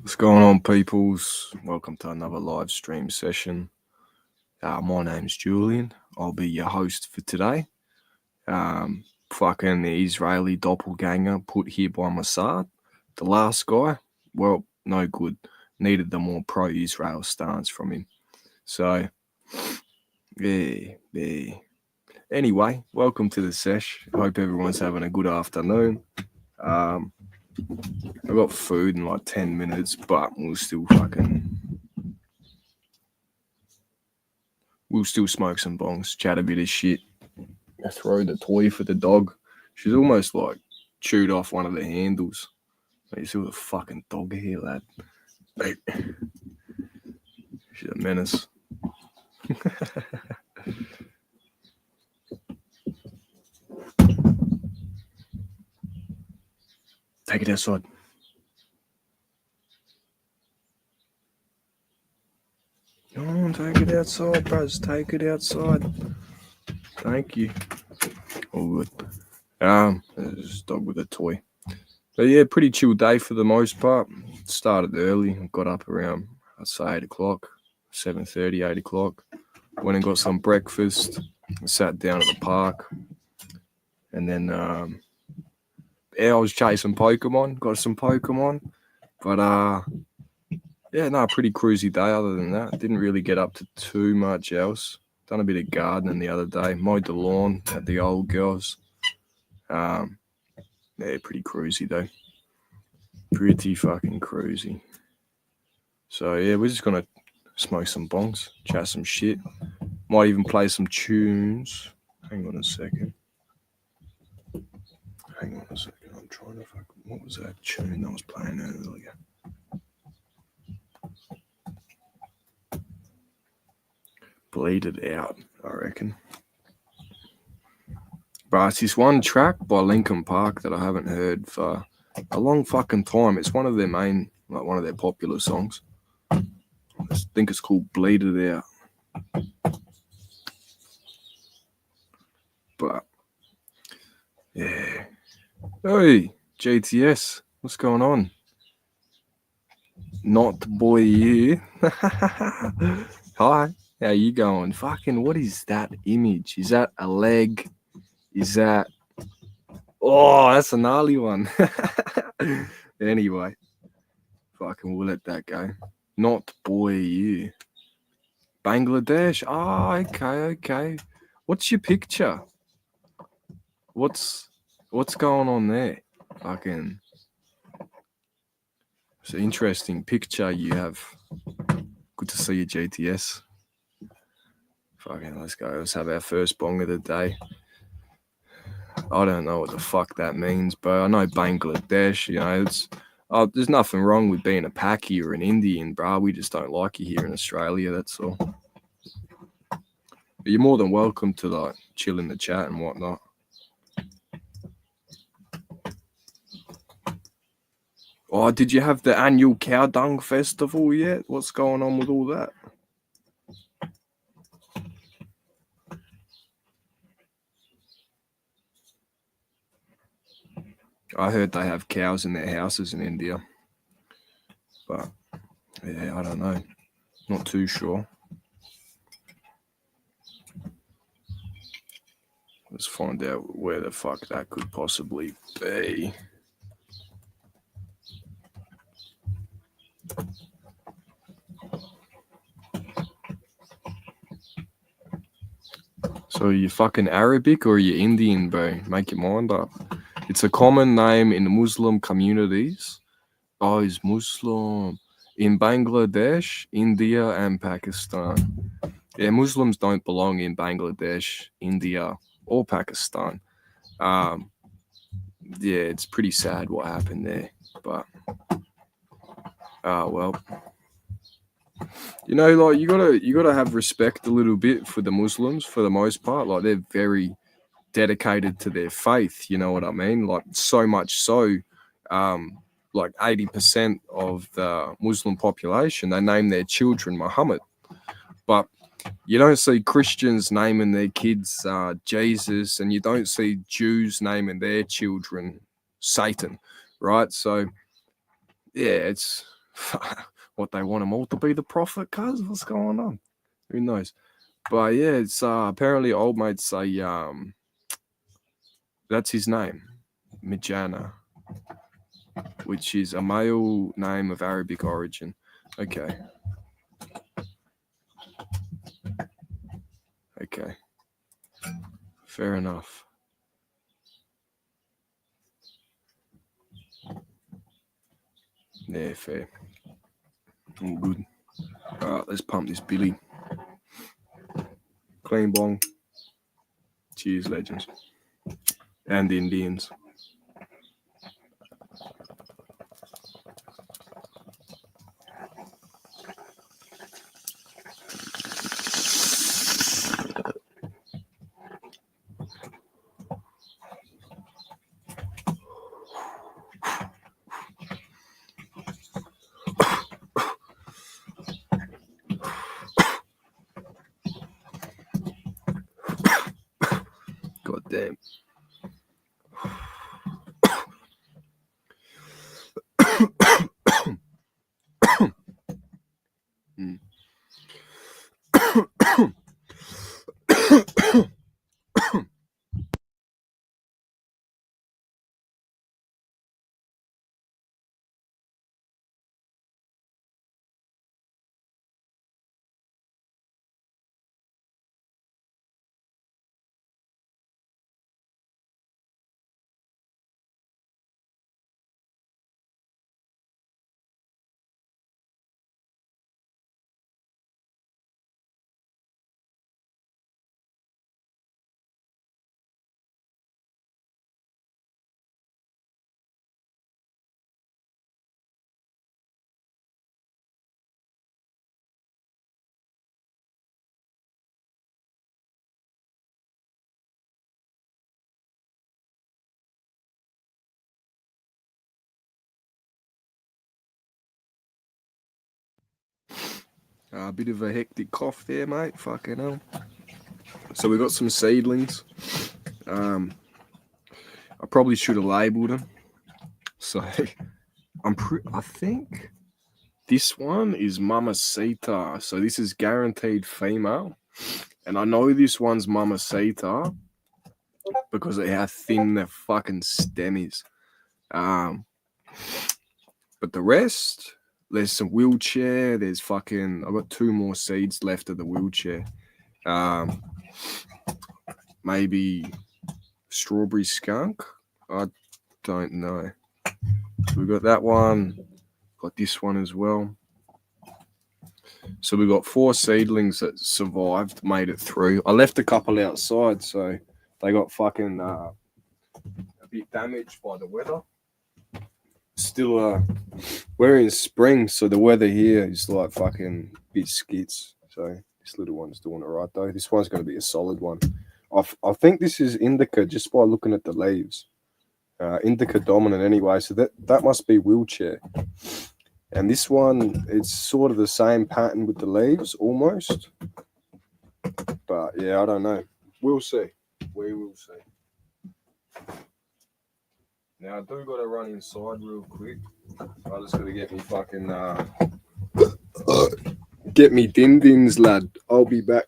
What's going on, peoples? Welcome to another live stream session. My name's Julian. I'll be your host for today. Fucking Israeli doppelganger put here by Mossad. The last guy, well, no good. Needed the more pro-Israel stance from him. So, yeah. Anyway, welcome to the sesh. I hope everyone's having a good afternoon. I got food in like 10 minutes, but we'll still smoke some bongs, chat a bit of shit. I throw the toy for the dog. She's almost like chewed off one of the handles. You see the fucking dog here, lad. She's a menace. Take it outside. Come on, take it outside, bros. Take it outside. Thank you. All good. There's a dog with a toy. But yeah, pretty chill day for the most part. Started early. Got up around, I'd say 8 o'clock, 7:30, 8 o'clock. Went and got some breakfast. Sat down at the park. And then, I was chasing Pokemon. Got some Pokemon. But, pretty cruisy day other than that. Didn't really get up to too much else. Done a bit of gardening the other day. Mowed the lawn at the old girls. Pretty cruisy though. Pretty fucking cruisy. So yeah, we're just gonna smoke some bongs, chat some shit. Might even play some tunes. Hang on a second. I'm trying to what was that tune I was playing earlier? Bleed It Out, I reckon. But it's this one track by Linkin Park that I haven't heard for a long fucking time. It's one of their main, like one of their popular songs. I think it's called Bleed It Out. But, yeah. Hey, JTS, what's going on? Not boy you. Hi, how you going? Fucking, what is that image? Is that a leg? Is that... Oh, that's a gnarly one. Anyway, fucking, we'll let that go. Not boy you. Bangladesh. Okay. What's your picture? What's going on there? Fucking, it's an interesting picture you have. Good to see you, JTS. Fucking, let's go. Let's have our first bong of the day. I don't know what the fuck that means, but I know Bangladesh, it's... there's nothing wrong with being a Paki or an Indian, bro. We just don't like you here in Australia, that's all. But you're more than welcome to, like, chill in the chat and whatnot. Oh, did you have the annual Cow Dung Festival yet? What's going on with all that? I heard they have cows in their houses in India. But, yeah, I don't know. Not too sure. Let's find out where the fuck that could possibly be. So are you fucking Arabic or are you Indian, bro? Make your mind up. It's a common name in Muslim communities. Oh, he's Muslim. In Bangladesh, India, and Pakistan. Yeah, Muslims don't belong in Bangladesh, India, or Pakistan. Yeah, it's pretty sad what happened there. But, well... like you gotta have respect a little bit for the Muslims for the most part. Like, they're very dedicated to their faith. You know what I mean? Like, so much so, like 80% of the Muslim population, they name their children Muhammad. But you don't see Christians naming their kids Jesus, and you don't see Jews naming their children Satan, right? So yeah, it's What, they want them all to be the prophet, cuz? What's going on? Who knows? But yeah, it's apparently old mates say that's his name, Mijana, which is a male name of Arabic origin. Okay. Okay. Fair enough. Yeah, fair. All good. All right, let's pump this Billy. Clean bong. Cheers, legends. And Indians. God damn. Mm. A bit of a hectic cough there, mate. Fucking hell. So we got some seedlings. I probably should have labelled them. So I think this one is Mamacita. So this is guaranteed female. And I know this one's Mamacita because of how thin the fucking stem is. But the rest, there's some wheelchair. There's fucking, I've got 2 more seeds left of the wheelchair. Maybe strawberry skunk. I don't know. We got that one. Got this one as well. So we got 4 seedlings that survived, made it through. I left a couple outside, so they got fucking a bit damaged by the weather. Still, we're in spring, so the weather here is like fucking bit skits. So this little one's doing it right though. This one's going to be a solid one. I think this is indica just by looking at the leaves. Indica dominant anyway, so that must be wheelchair. And this one, it's sort of the same pattern with the leaves, almost. But yeah, I don't know. We'll see. We will see. Now I do got to run inside real quick. I just got to get me fucking get me din-dins, lad. I'll be back.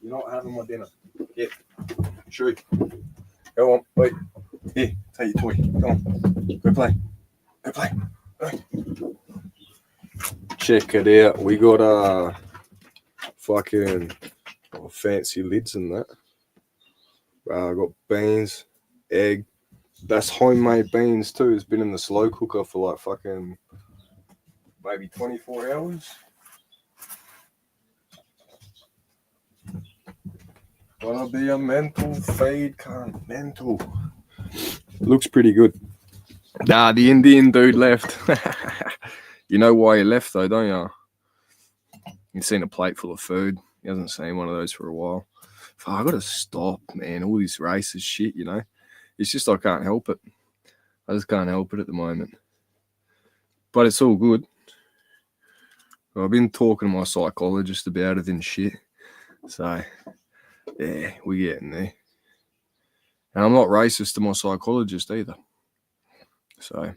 You're not having my dinner. Yeah. Sure. Go on. Wait. Here, take your toy. Come on. Go play. Go play. Go. Check it out. We got fucking fancy lids and that. I got beans, egg. That's homemade beans too. It's been in the slow cooker for like fucking maybe 24 hours. Gonna be a mental fade, cunt. Mental. Looks pretty good. Nah, the Indian dude left. You know why he left though, don't you? He's seen a plate full of food. He hasn't seen one of those for a while. I gotta stop, man. All this racist shit, you know. It's just I can't help it. I just can't help it at the moment. But it's all good. I've been talking to my psychologist about it and shit. So, yeah, we're getting there. And I'm not racist to my psychologist either. So,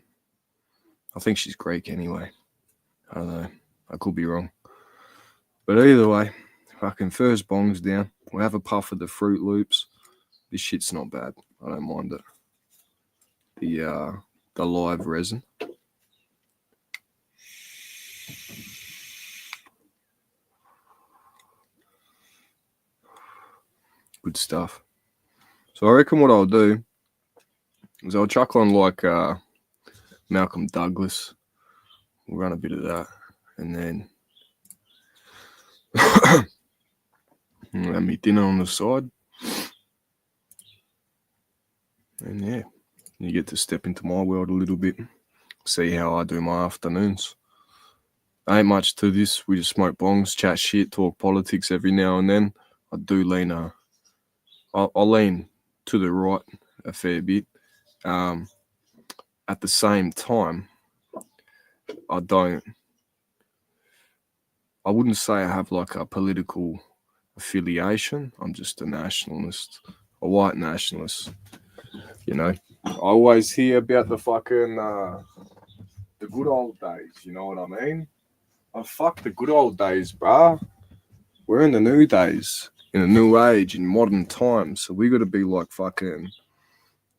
I think she's Greek anyway. I don't know. I could be wrong. But either way, fucking first bong's down. We'll have a puff of the Fruit Loops. This shit's not bad. I don't mind it. The live resin. Good stuff. So I reckon what I'll do is I'll chuck on like Malcolm Douglas. We'll run a bit of that. And then have me dinner on the side. And yeah, you get to step into my world a little bit. See how I do my afternoons. Ain't much to this. We just smoke bongs, chat shit, talk politics every now and then. I do lean I'll lean to the right a fair bit. At the same time, I wouldn't say I have like a political affiliation. I'm just a nationalist, a white nationalist. You know, I always hear about the fucking the good old days. You know what I mean? Oh, fuck the good old days, bruh. We're in the new days, in a new age, in modern times. So we got to be like fucking.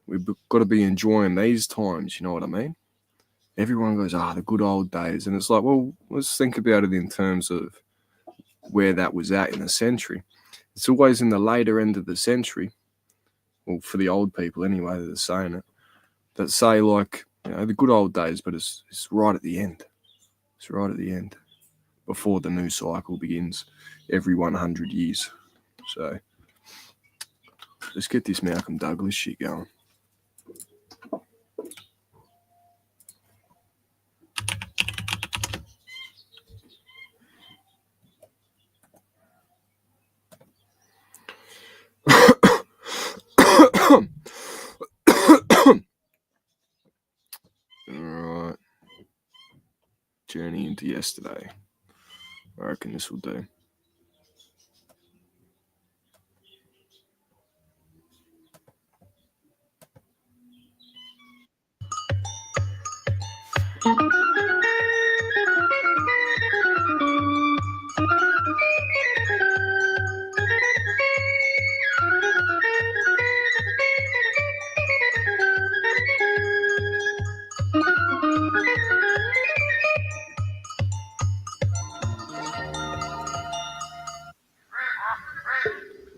We've got to be enjoying these times. You know what I mean? Everyone goes, the good old days. And it's like, well, let's think about it in terms of where that was at in the century. It's always in the later end of the century. Well, for the old people anyway, that are saying it. That say like, you know, the good old days, but it's right at the end. It's right at the end. Before the new cycle begins every 100 years. So let's get this Malcolm Douglas shit going. Alright. Journey into yesterday. I reckon this will do.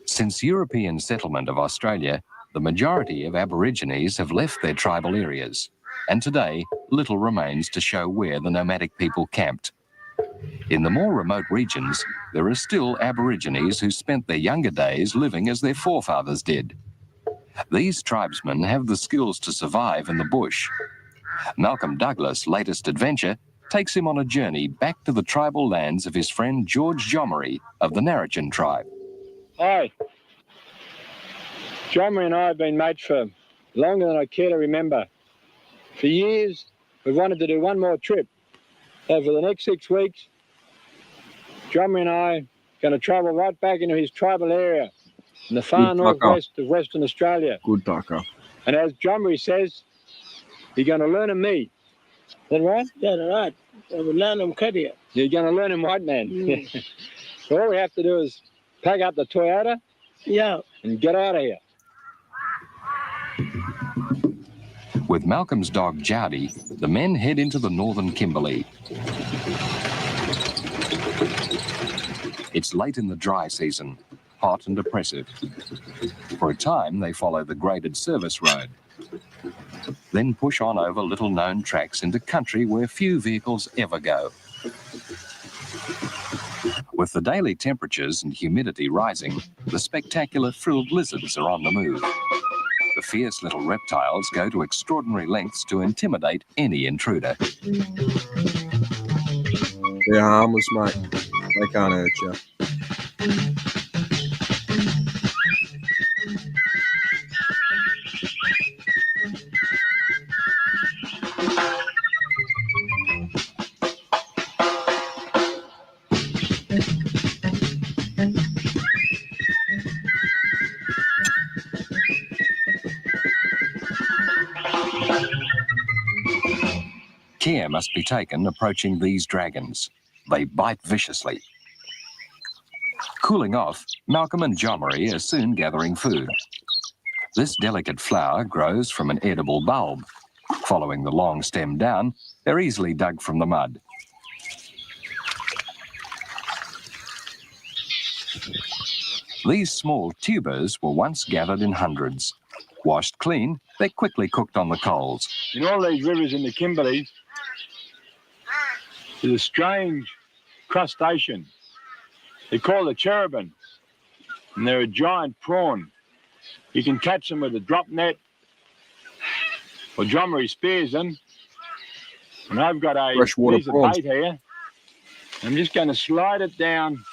Since European settlement of Australia, the majority of Aborigines have left their tribal areas, and today little remains to show where the nomadic people camped. In the more remote regions, there are still Aborigines who spent their younger days living as their forefathers did. These tribesmen have the skills to survive in the bush. Malcolm Douglas' latest adventure takes him on a journey back to the tribal lands of his friend George Jomery of the Narrachin tribe. Hi. Jomery and I have been mates for longer than I care to remember. For years, we've wanted to do one more trip. So for the next 6 weeks, Jomery and I are going to travel right back into his tribal area in the far northwest of Western Australia. Good Tucker. And as Jomery says, he's going to learn of me that right? Yeah, right. I will learn them career. You're going to learn in white man. Mm. So all we have to do is pack up the Toyota Yeah. and get out of here. With Malcolm's dog Jowdy, the men head into the northern Kimberley. It's late in the dry season, hot and oppressive. For a time, they follow the graded service road, then push on over little-known tracks into country where few vehicles ever go. With the daily temperatures and humidity rising, the spectacular frilled lizards are on the move. The fierce little reptiles go to extraordinary lengths to intimidate any intruder. They're harmless, mate. They can't hurt you. Care must be taken approaching these dragons. They bite viciously. Cooling off, Malcolm and Jomery are soon gathering food. This delicate flower grows from an edible bulb. Following the long stem down, they're easily dug from the mud. These small tubers were once gathered in hundreds. Washed clean, they're quickly cooked on the coals. In all these rivers in the Kimberleys, there's a strange crustacean. They're called a cherubin, and they're a giant prawn. You can catch them with a drop net, or Jomery spears them. And I've got a Freshwater piece prawns. of bait here. I'm just going to slide it down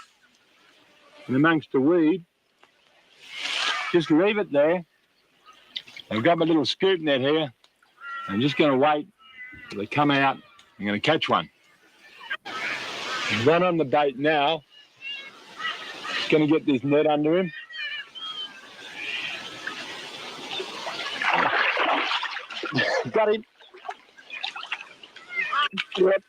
in amongst the weed. Just leave it there. I've got my little scoop net here. I'm just going to wait till they come out. I'm going to catch one. One on the bait now. Just going to get this net under him. Got him. Yep.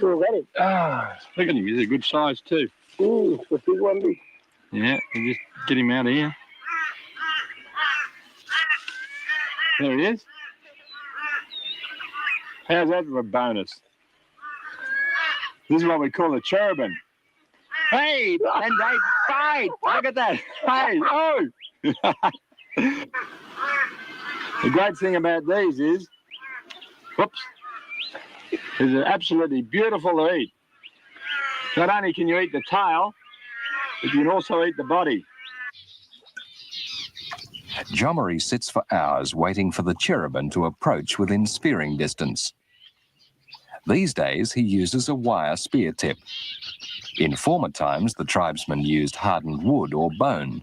Oh, got it. Ah, look at him. He's a good size too. Ooh, it's a big one. Big. Yeah, we just get him out of here. There he is. How's that for a bonus? This is what we call a cherubin. Hey, and they bite. Look at that. Hey, oh. The great thing about these is, whoops, they're absolutely beautiful to eat. Not only can you eat the tail, but you can also eat the body. Jomery sits for hours waiting for the cherubin to approach within spearing distance. These days, he uses a wire spear tip. In former times, the tribesmen used hardened wood or bone.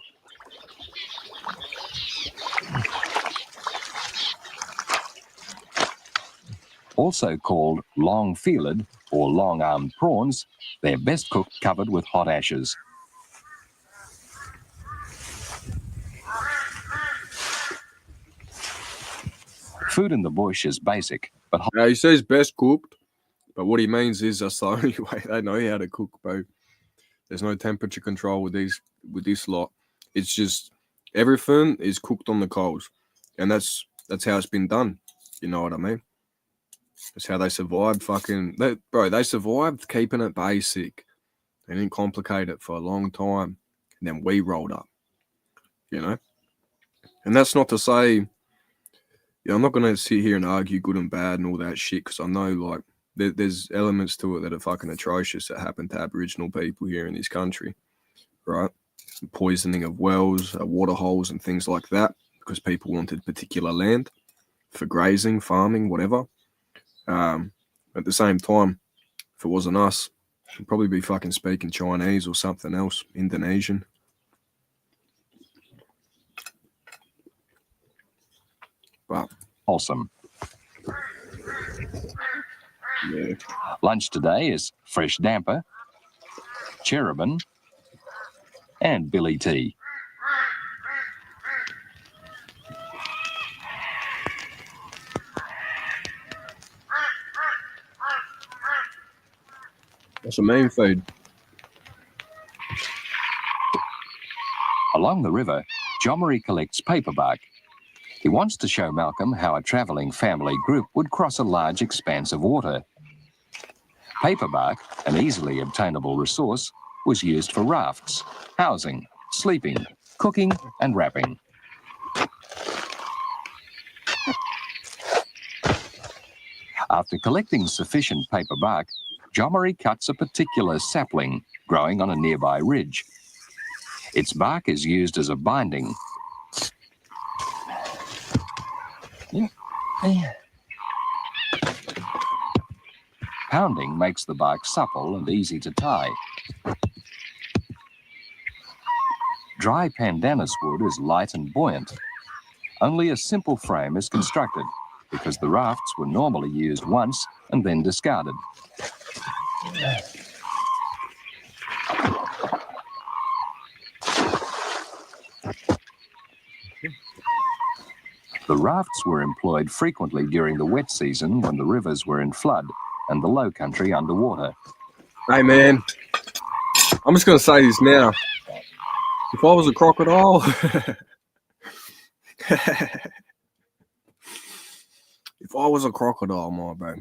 Also called long-feeled or long-armed prawns, they're best cooked covered with hot ashes. Food in the bush is basic, but Now, he says best cooked, but what he means is that's the only way they know how to cook, bro. There's no temperature control with this lot. It's just everything is cooked on the coals, and that's how it's been done. You know what I mean? That's how they survived. They survived keeping it basic. They didn't complicate it for a long time, and then we rolled up. You know, and that's not to say. Yeah, I'm not going to sit here and argue good and bad and all that shit because I know, like, there's elements to it that are fucking atrocious that happen to Aboriginal people here in this country, right? Poisoning of wells, water holes and things like that because people wanted particular land for grazing, farming, whatever. At the same time, if it wasn't us, we'd probably be fucking speaking Chinese or something else, Indonesian. But wholesome. yeah, Lunch today is fresh damper, cherubin, and billy tea. That's a main food. Along the river, Jomery collects paperbark. He wants to show Malcolm how a travelling family group would cross a large expanse of water. Paperbark, an easily obtainable resource, was used for rafts, housing, sleeping, cooking and wrapping. After collecting sufficient paperbark, Jomery cuts a particular sapling growing on a nearby ridge. Its bark is used as a binding. Pounding makes the bark supple and easy to tie. Dry pandanus wood is light and buoyant. Only a simple frame is constructed because the rafts were normally used once and then discarded. The rafts were employed frequently during the wet season when the rivers were in flood and the low country underwater. Hey, man. I'm just going to say this now. If I was a crocodile... If I was a crocodile, my bro.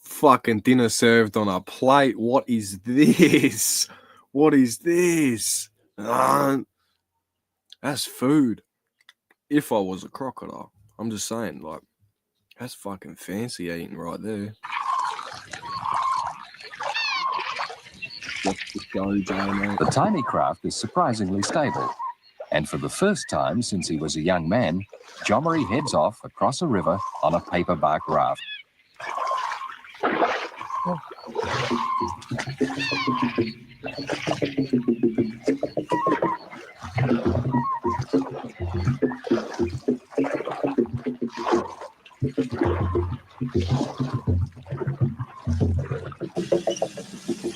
Fucking dinner served on a plate. What is this? What is this? That's food. If I was a crocodile. I'm just saying, like, that's fucking fancy eating right there. The tiny craft is surprisingly stable. And for the first time since he was a young man, Jomery heads off across a river on a paperbark raft.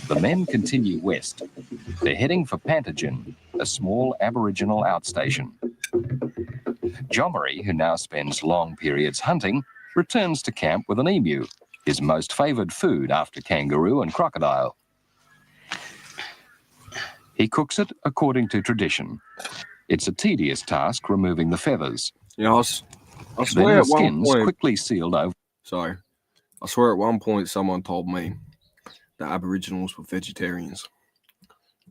The men continue west. They're heading for Pantagen, a small Aboriginal outstation. Jomery, who now spends long periods hunting, returns to camp with an emu, his most favoured food after kangaroo and crocodile. He cooks it according to tradition. It's a tedious task removing the feathers. Yeah, I swear Then the at one skin's point... quickly sealed over. Sorry. I swear at one point someone told me that Aboriginals were vegetarians.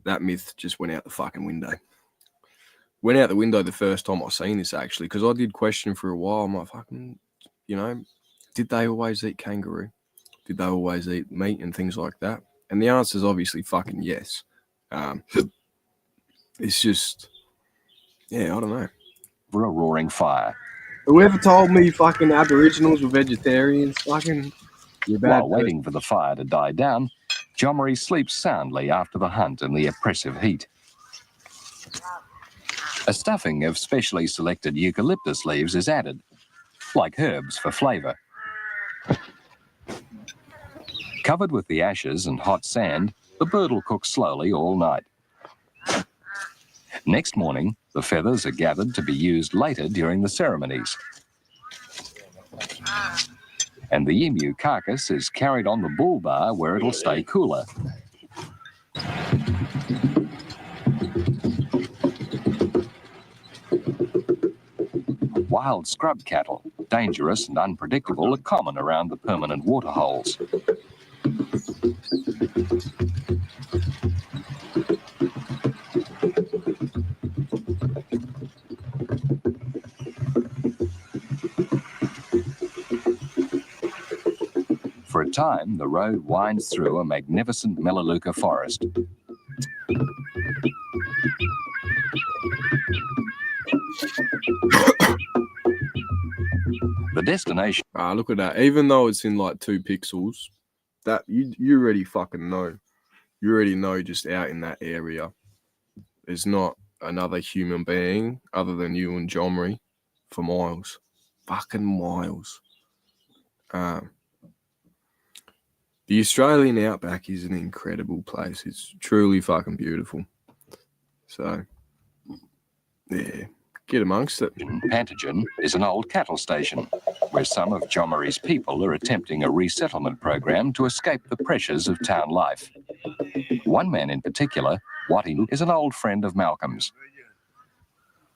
That myth just went out the fucking window. Went out the window the first time I seen this, actually, because I did question for a while. I'm like, fucking, you know, did they always eat kangaroo? Did they always eat meat and things like that? And the answer is obviously fucking yes. It's just, yeah, I don't know. For a roaring fire. Whoever told me fucking Aboriginals were vegetarians, fucking, you're bad. While waiting for the fire to die down, Jomery sleeps soundly after the hunt in the oppressive heat. A stuffing of specially selected eucalyptus leaves is added, like herbs for flavour. Covered with the ashes and hot sand, the bird will cook slowly all night. Next morning, the feathers are gathered to be used later during the ceremonies. And the emu carcass is carried on the bull bar where it'll stay cooler. Wild scrub cattle, dangerous and unpredictable, are common around the permanent water holes. For a time, the road winds through a magnificent Melaleuca forest. The destination... Look at that. Even though it's in like 2 pixels, that you already fucking know. You already know just out in that area, there's not another human being other than you and Jomery for miles. Fucking miles. The Australian outback is an incredible place. It's truly fucking beautiful. So, yeah, get amongst it. Pantagen is an old cattle station. where some of Jomari's people are attempting a resettlement program to escape the pressures of town life. One man in particular, Watty, is an old friend of Malcolm's.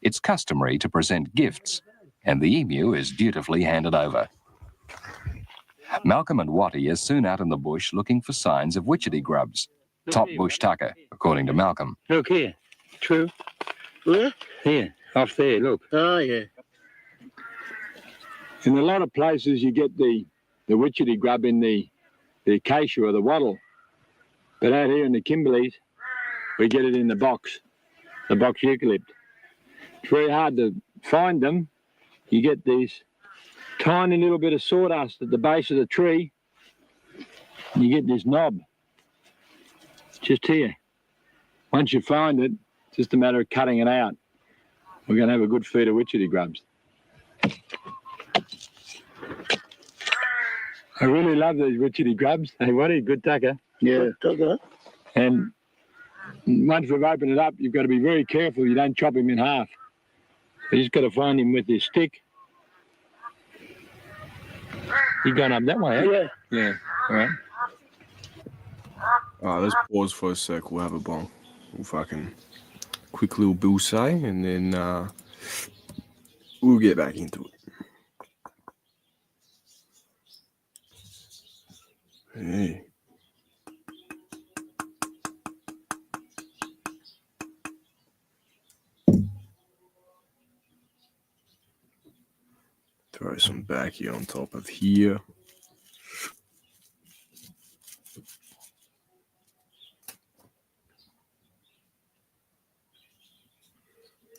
It's customary to present gifts, and the emu is dutifully handed over. Malcolm and Watty are soon out in the bush looking for signs of witchetty grubs. Top bush tucker, according to Malcolm. Look here. True. Where? Here. Off there, look. Oh, yeah. In a lot of places you get the witchetty grub in the acacia or the wattle. But out here in the Kimberleys, we get it in the box eucalypt. It's very hard to find them. You get these tiny little bit of sawdust at the base of the tree. And you get this knob just here. Once you find it, it's just a matter of cutting it out. We're going to have a good feed of witchetty grubs. I really love these witchetty grubs. Hey, what a good tucker. Yeah. Tucker. And once we've opened it up, you've got to be very careful you don't chop him in half. You just got to find him with this stick. He's gone up that way, eh? Yeah. Yeah. All right. Let's pause for a sec. We'll have a bong. We'll fucking quick little bill say, and then we'll get back into it. Hey. Throw some backy on top of here.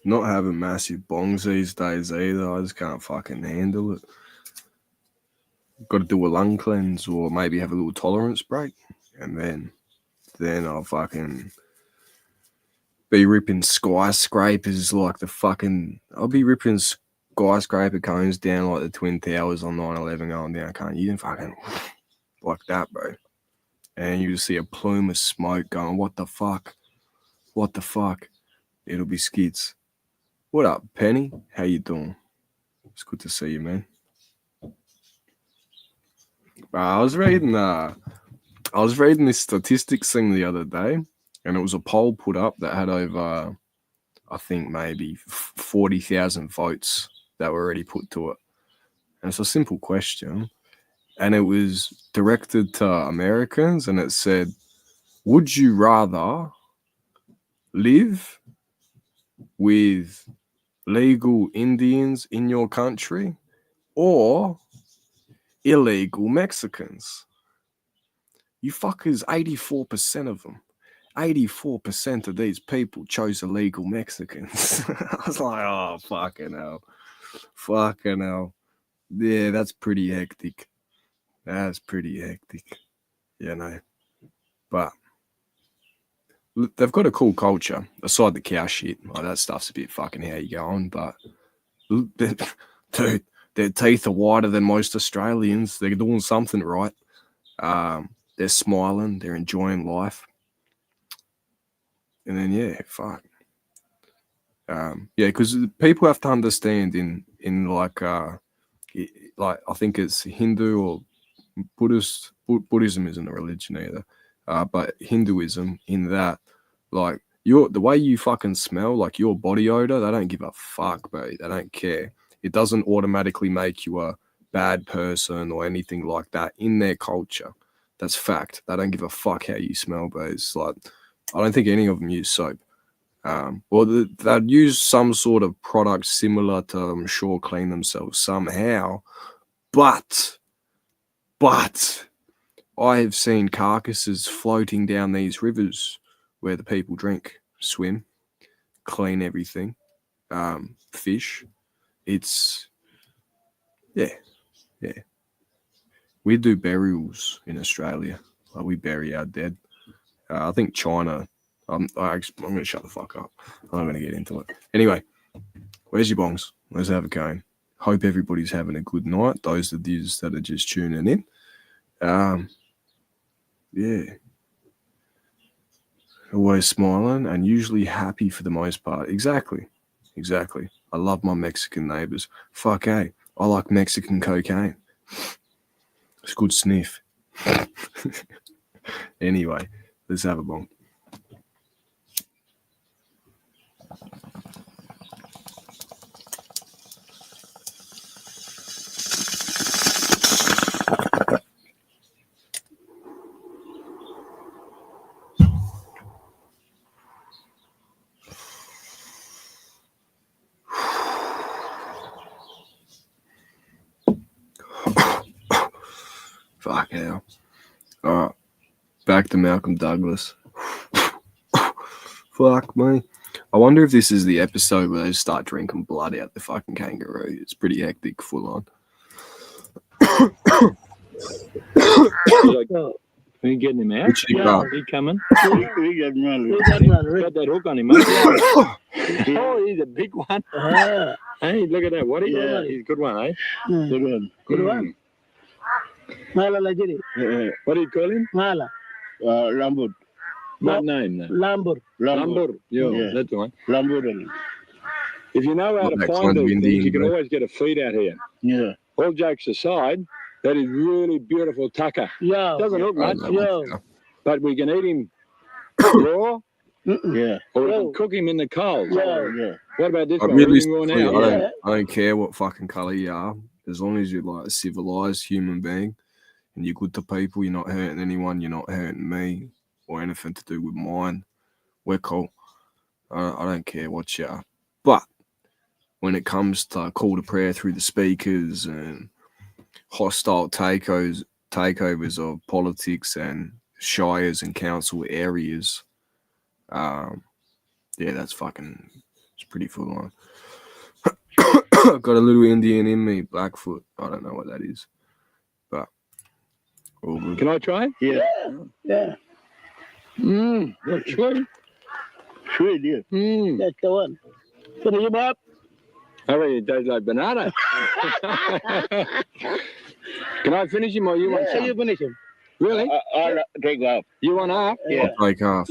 Not having massive bongs these days either. I just can't fucking handle it. Got to do a lung cleanse or maybe have a little tolerance break, and then I'll fucking be ripping skyscrapers like the fucking. I'll be ripping skyscraper cones down like the Twin Towers on 9/11 going down. Can't you fucking like that, bro? And you just see a plume of smoke going. What the fuck? What the fuck? It'll be skids. What up, Penny? How you doing? It's good to see you, man. I was reading this statistics thing the other day, and it was a poll put up that had over, I think maybe 40,000 votes that were already put to it. And it's a simple question, and it was directed to Americans, and it said, would you rather live with legal Indians in your country or illegal Mexicans? You fuckers, 84% of them. 84% of these people chose illegal Mexicans. I was like, oh, fucking hell. Fucking hell. Yeah, that's pretty hectic. That's pretty hectic. You know. But they've got a cool culture, aside the cow shit. Like, that stuff's a bit fucking how you going, but dude, their teeth are whiter than most Australians. They're doing something right. They're smiling. They're enjoying life. And then, yeah, fuck. Yeah, because people have to understand in like I think it's Hindu or Buddhist. Buddhism isn't a religion either. But Hinduism, in that, like, the way you fucking smell, like your body odor, they don't give a fuck, bro. They don't care. It doesn't automatically make you a bad person or anything like that in their culture. That's fact. They don't give a fuck how you smell, bro. It's like, I don't think any of them use soap. They'd use some sort of product similar to, I'm sure, clean themselves somehow. But I have seen carcasses floating down these rivers where the people drink, swim, clean everything, fish. It's, yeah. We do burials in Australia. Like, we bury our dead. I think China, I'm going to shut the fuck up. I'm not going to get into it. Anyway, where's your bongs? Let's have a going. Hope everybody's having a good night. Those of you that are just tuning in. Yeah. Always smiling and usually happy for the most part. Exactly. I love my Mexican neighbors. Fuck, hey. I like Mexican cocaine. It's good sniff. Anyway, let's have a bong. Fuck hell. All right. Back to Malcolm Douglas. Fuck me. I wonder if this is the episode where they start drinking blood out the fucking kangaroo. It's pretty hectic, full on. Are you getting him out? Which you got? He coming? We get money. Got that hook on him, mate. Oh, he's a big one. Hey, look at that. What is that? He's a good one, eh? Good one. Good one. Mala Lajiri. What do you call him? Mala. Lambur. What name? Then? Lambur. Lambur. Yeah. That's the one. Lambur. If you know how Not to that find kind of these Indian, things, you can but- always get a feed out here. Yeah. All jokes aside, that is really beautiful tucker. Yeah. Doesn't look I much, don't know. Yeah. but we can eat him raw, Yeah. or we Yeah. can cook him in the coals. Yeah. Yeah. What about this I one? We're really, eating raw now. I don't care what fucking colour you are, as long as you're like a civilized human being and you're good to people, you're not hurting anyone, you're not hurting me or anything to do with mine. We're cool. I don't care what you are. But when it comes to call to prayer through the speakers and hostile takeovers of politics and shires and council areas, yeah, that's fucking, it's pretty full on. Got a little Indian in me, Blackfoot. I don't know what that is, but all good. Can I try? Yeah. Yeah. That's sweet. Sweet, yeah. That's the one. Can you up? I reckon it tastes like banana. Can I finish him or you want Yeah, you some? finish him. Really? I'll take off. You want half? Yeah. I'll take half.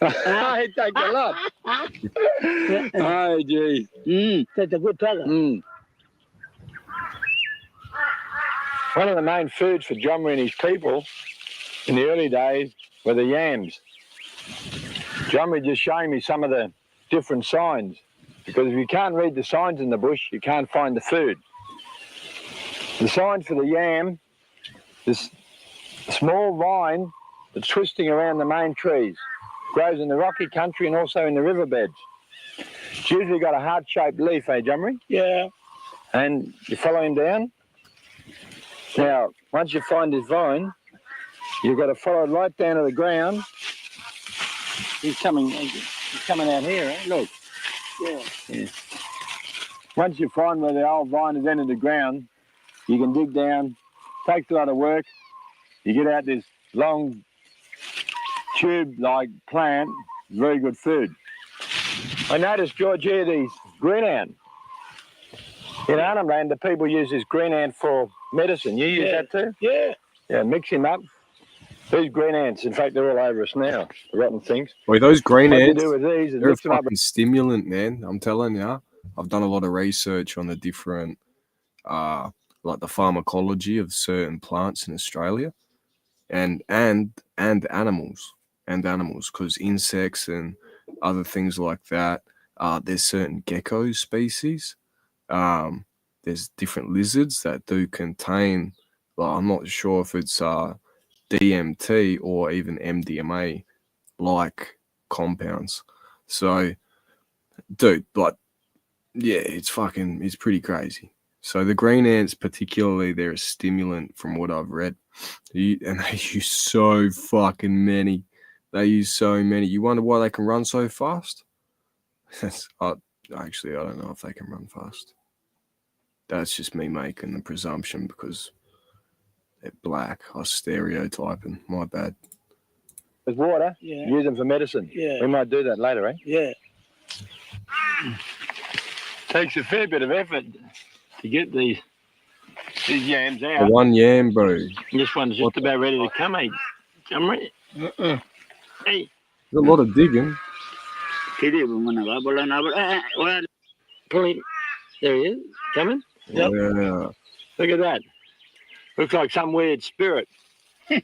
I take a lot. Oh, gee. That's a good tiger. One of the main foods for Jomri and his people in the early days were the yams. Jomri just showing me some of the different signs, because if you can't read the signs in the bush, you can't find the food. The signs for the yam, this small vine that's twisting around the main trees, grows in the rocky country and also in the riverbeds. It's usually got a heart-shaped leaf, eh, Jomri? Yeah. And you follow him down. Now, once you find this vine, you've got to follow it right down to the ground. He's coming out here, eh? Look. Yeah. Once you find where the old vine is entered the ground, you can dig down. Takes a lot of work. You get out this long tube-like plant, very good food. I noticed, George, here, these green ant. In Arnhem Land, the people use this green ant for medicine. You use that too? Yeah. Yeah, mix him up. These green ants, in fact, they're all over us now, the rotten things. Wait, those green What you ants, do with these is they're a mix them up. fucking stimulant, man. I'm telling you. I've done a lot of research on the different, like the pharmacology of certain plants in Australia, and animals, because insects and other things like that. There's certain gecko species. There's different lizards that do contain. Well, I'm not sure if it's DMT or even MDMA like compounds. So, dude, like, yeah, it's pretty crazy. So the green ants, particularly, they're a stimulant from what I've read. And they use so fucking many. They use so many. You wonder why they can run so fast? Actually, I don't know if they can run fast. That's just me making the presumption because they're black. I was stereotyping. My bad. There's water. Yeah. Use them for medicine. Yeah. We might do that later, eh? Yeah. Takes a fair bit of effort to get these yams The out. one yam, bro. This one's just about ready to come, eh? Come ready. Hey, There's a lot of digging. pull him. There he is. Coming. Yep. Yeah. Look at that. Looks like some weird spirit. Now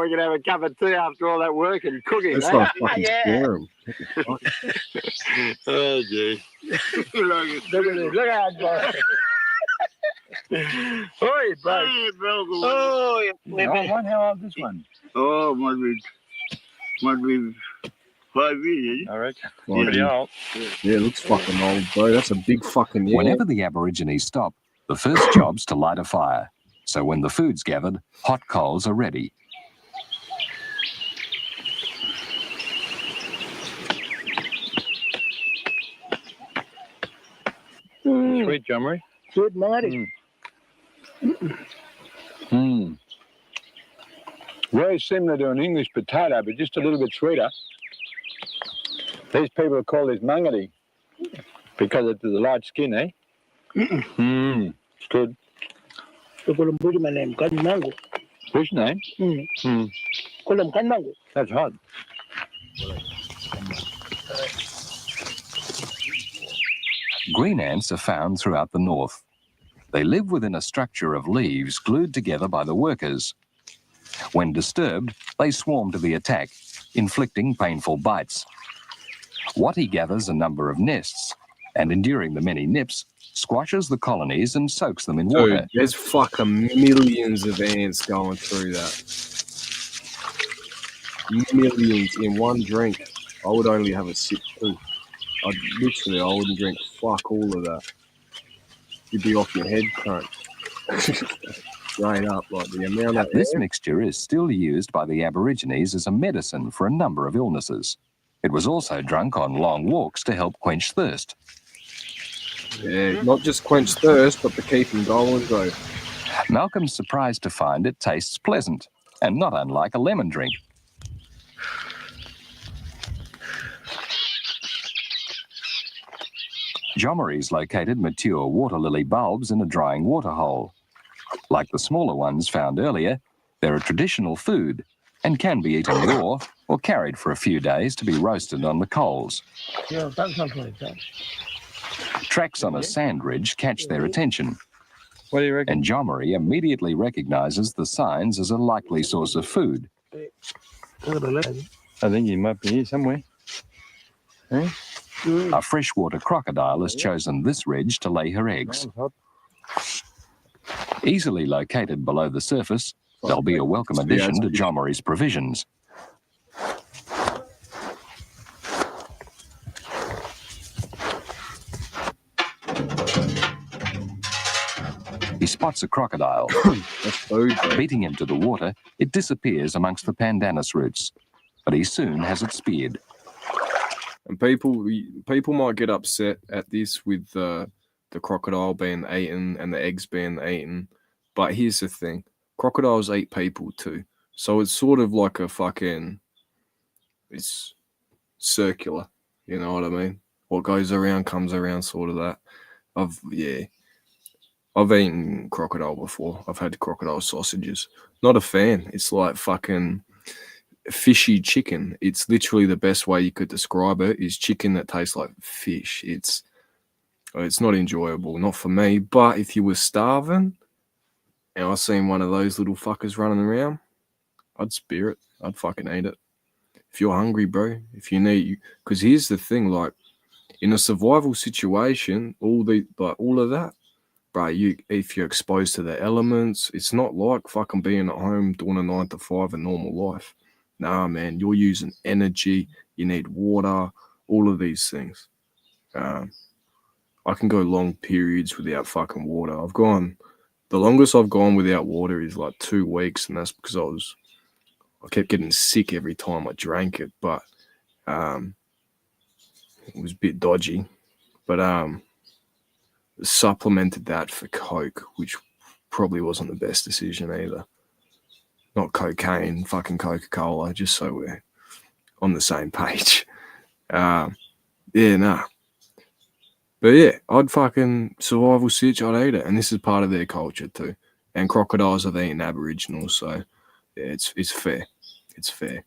we can have a cup of tea after all that work and cooking. Let's Eh? not fucking Yeah. scare him. Oh, gee. Look at this. Look out, boy. Oi, bro. Hey, bro. Oh, yeah. One, how old is this one? Oh, might be 5 years. I reckon. Yeah. Pretty old. Yeah, it looks fucking old, bro. That's a big fucking yeah. Whenever the Aborigines stop, the first job's to light a fire. So when the food's gathered, hot coals are ready. Sweet, John Marie. Sweet Marty. Very similar to an English potato, but just a little bit sweeter. These people call this mungati because of the light skin, eh? It's good. So call them Bushman name, Kan Mango. Fish name? Call them Kan Mango. That's hot. Green ants are found throughout the north. They live within a structure of leaves glued together by the workers. When disturbed, they swarm to the attack, inflicting painful bites. Wattie gathers a number of nests and, enduring the many nips, squashes the colonies and soaks them in water. Dude, there's fucking millions of ants going through that. Millions in one drink. I would only have a sip too. I wouldn't drink fuck all of that. You'd be off your head, cunt. Straight up, like the amount of This mixture is still used by the Aborigines as a medicine for a number of illnesses. It was also drunk on long walks to help quench thirst. Yeah, not just quench thirst, but to keep him going, bro. Malcolm's surprised to find it tastes pleasant and not unlike a lemon drink. Jomery's located mature water lily bulbs in a drying water hole. Like the smaller ones found earlier, they're a traditional food and can be eaten raw or carried for a few days to be roasted on the coals. Yeah, that's not like that. Tracks on a sand ridge catch their attention, What do you reckon? and Jomery immediately recognizes the signs as a likely source of food. Look at the leg. I think he might be here somewhere. A freshwater crocodile has chosen this ridge to lay her eggs. Easily located below the surface, they'll be a welcome addition to Jomery's provisions. He spots a crocodile. That's food, bro. Beating him to the water, it disappears amongst the pandanus roots, but he soon has it speared. And people might get upset at this with the crocodile being eaten and the eggs being eaten. But here's the thing. Crocodiles eat people too. So it's sort of like it's circular. You know what I mean? What goes around comes around, sort of that. I've eaten crocodile before. I've had crocodile sausages. Not a fan. It's like fucking fishy chicken. It's literally the best way you could describe it is chicken that tastes like fish. It's not enjoyable, not for me. But if you were starving and I seen one of those little fuckers running around, I'd spear it. I'd fucking eat it. If you're hungry, bro, if you need, because here's the thing, like in a survival situation, all of that, bro, if you're exposed to the elements, it's not like fucking being at home doing a 9 to 5 a normal life. Nah, man, you're using energy. You need water. All of these things. I can go long periods without fucking water. The longest I've gone without water is like 2 weeks, and that's because I kept getting sick every time I drank it, but it was a bit dodgy. But supplemented that for Coke, which probably wasn't the best decision either. Not cocaine, fucking Coca-Cola, just so we're on the same page. But yeah, I'd fucking survival sitch, I'd eat it. And this is part of their culture too. And crocodiles have eaten Aboriginals, so yeah, it's fair. It's fair.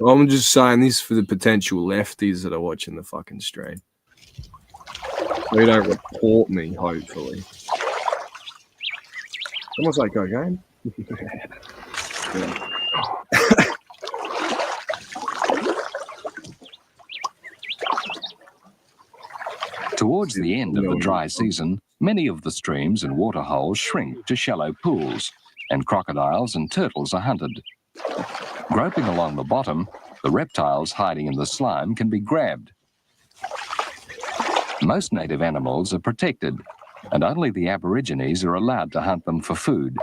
I'm just saying this for the potential lefties that are watching the fucking stream. They don't report me, hopefully. Almost like cocaine. Yeah. Towards the end of the dry season, many of the streams and waterholes shrink to shallow pools, and crocodiles and turtles are hunted. Groping along the bottom, the reptiles hiding in the slime can be grabbed. Most native animals are protected, and only the Aborigines are allowed to hunt them for food.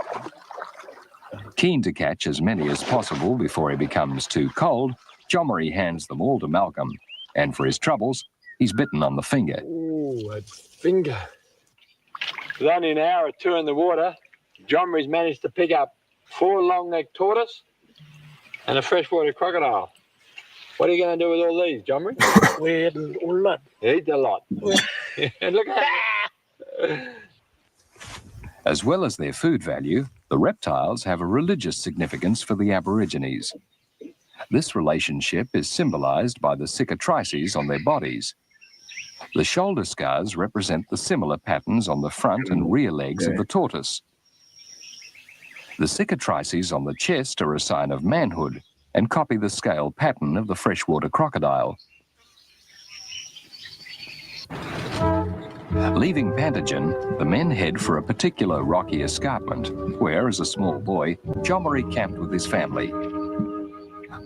Keen to catch as many as possible before he becomes too cold, Jomari hands them all to Malcolm, and for his troubles, he's bitten on the finger. Ooh, a finger. With only an hour or two in the water, Jomari's managed to pick up 4 long-necked tortoise and a freshwater crocodile. What are you going to do with all these, Jomari? We ate a lot. Eat a lot. And look at that. As well as their food value, the reptiles have a religious significance for the Aborigines. This relationship is symbolized by the cicatrices on their bodies. The shoulder scars represent the similar patterns on the front and rear legs of the tortoise. The cicatrices on the chest are a sign of manhood and copy the scale pattern of the freshwater crocodile. Leaving Pantagen, the men head for a particular rocky escarpment where, as a small boy, Jomari camped with his family.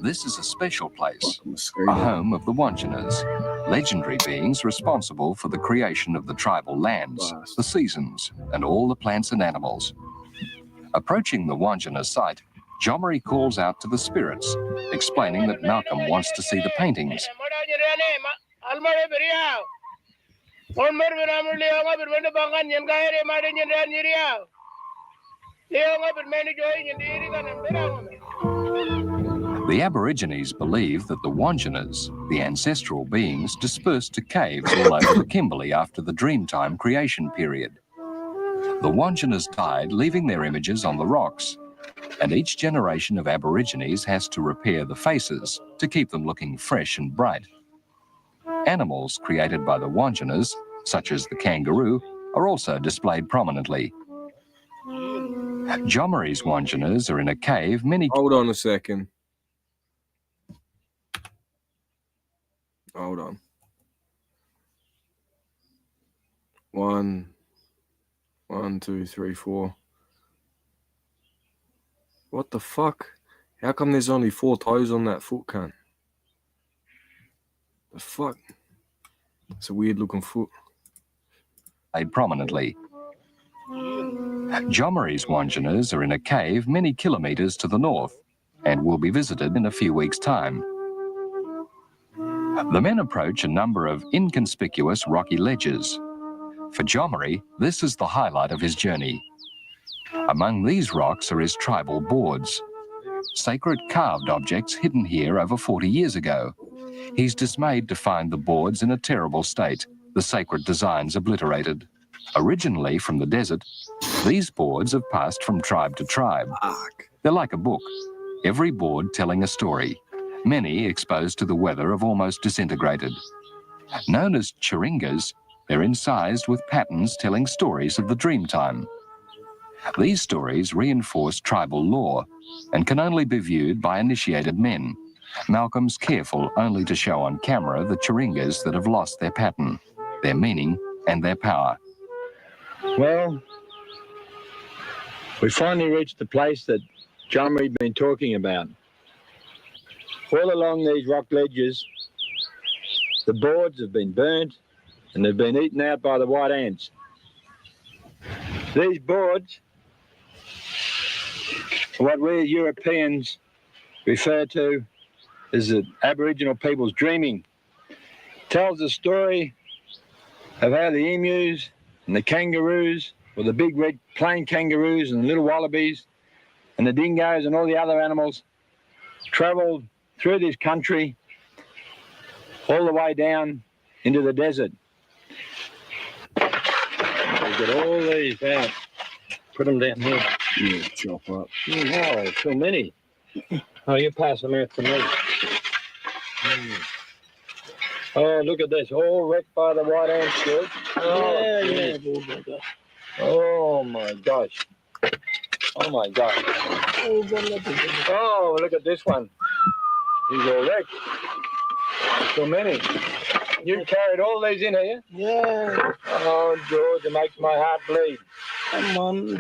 This is a special place, a home of the Wanjinas, legendary beings responsible for the creation of the tribal lands, the seasons, and all the plants and animals. Approaching the Wanjina site, Jomari calls out to the spirits, explaining that Malcolm wants to see the paintings. The Aborigines believe that the Wanjinas, the ancestral beings, dispersed to caves all over the Kimberley after the Dreamtime creation period. The Wanjinas died, leaving their images on the rocks, and each generation of Aborigines has to repair the faces to keep them looking fresh and bright. Animals created by the Wanjinas, such as the kangaroo, are also displayed prominently. Jomari's Wanjinas are in a cave many... Hold on a second. Hold on. 1, 2, 3, 4. What the fuck? How come there's only 4 toes on that foot, cunt? The fuck? It's a weird looking foot. Prominently. Jomari's Wanjinas are in a cave many kilometres to the north and will be visited in a few weeks' time. The men approach a number of inconspicuous rocky ledges. For Jomari, this is the highlight of his journey. Among these rocks are his tribal boards, sacred carved objects hidden here over 40 years ago. He's dismayed to find the boards in a terrible state, the sacred designs obliterated. Originally from the desert, these boards have passed from tribe to tribe. They're like a book, every board telling a story. Many exposed to the weather have almost disintegrated. Known as chiringas, they're incised with patterns telling stories of the Dreamtime. These stories reinforce tribal lore and can only be viewed by initiated men. Malcolm's careful only to show on camera the chiringas that have lost their pattern, their meaning, and their power. Well, we finally reached the place that Jomari'd been talking about. All along these rock ledges, the boards have been burnt and they've been eaten out by the white ants. These boards are what we Europeans refer to as the Aboriginal people's dreaming. It tells the story of how the emus and the kangaroos, or the big red plain kangaroos and the little wallabies and the dingoes and all the other animals travelled through this country all the way down into the desert. We've got all these out. Put them down here. Yeah, chop up. Oh, too many. Oh, you pass them out to me. Oh, look at this. All wrecked by the white ants, George. Oh, Yeah, geez. yeah. Oh, my gosh. Oh, my gosh. Oh, look at this one. He's all wrecked. So many. You carried all these in here? Yeah. Oh, George, it makes my heart bleed. Come on,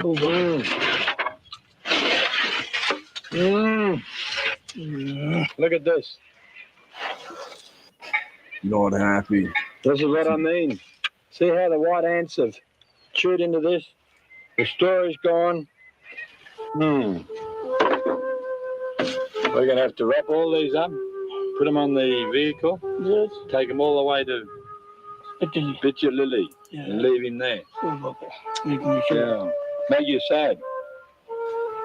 Look at this. Not happy. This is what I mean. See how the white ants have chewed into this? The story's gone. We're going to have to wrap all these up, put them on the vehicle, Yes. take them all the way to Bitcher Lily and leave him there. Yeah. Make you sad.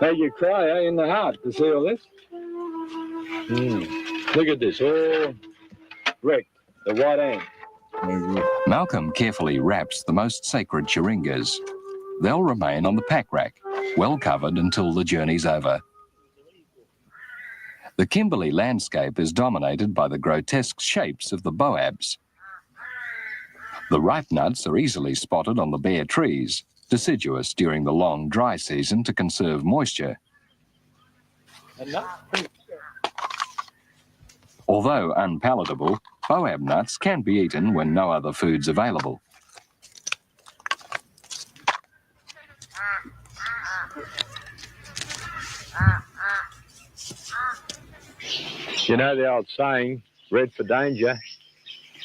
Make you cry in the heart to see all this. Look at this, all wrecked. The white ant. Malcolm carefully wraps the most sacred chiringas. They'll remain on the pack rack, well covered until the journey's over. The Kimberley landscape is dominated by the grotesque shapes of the boabs. The ripe nuts are easily spotted on the bare trees, deciduous during the long dry season to conserve moisture. Although unpalatable, boab nuts can be eaten when no other food's available. You know the old saying, red for danger?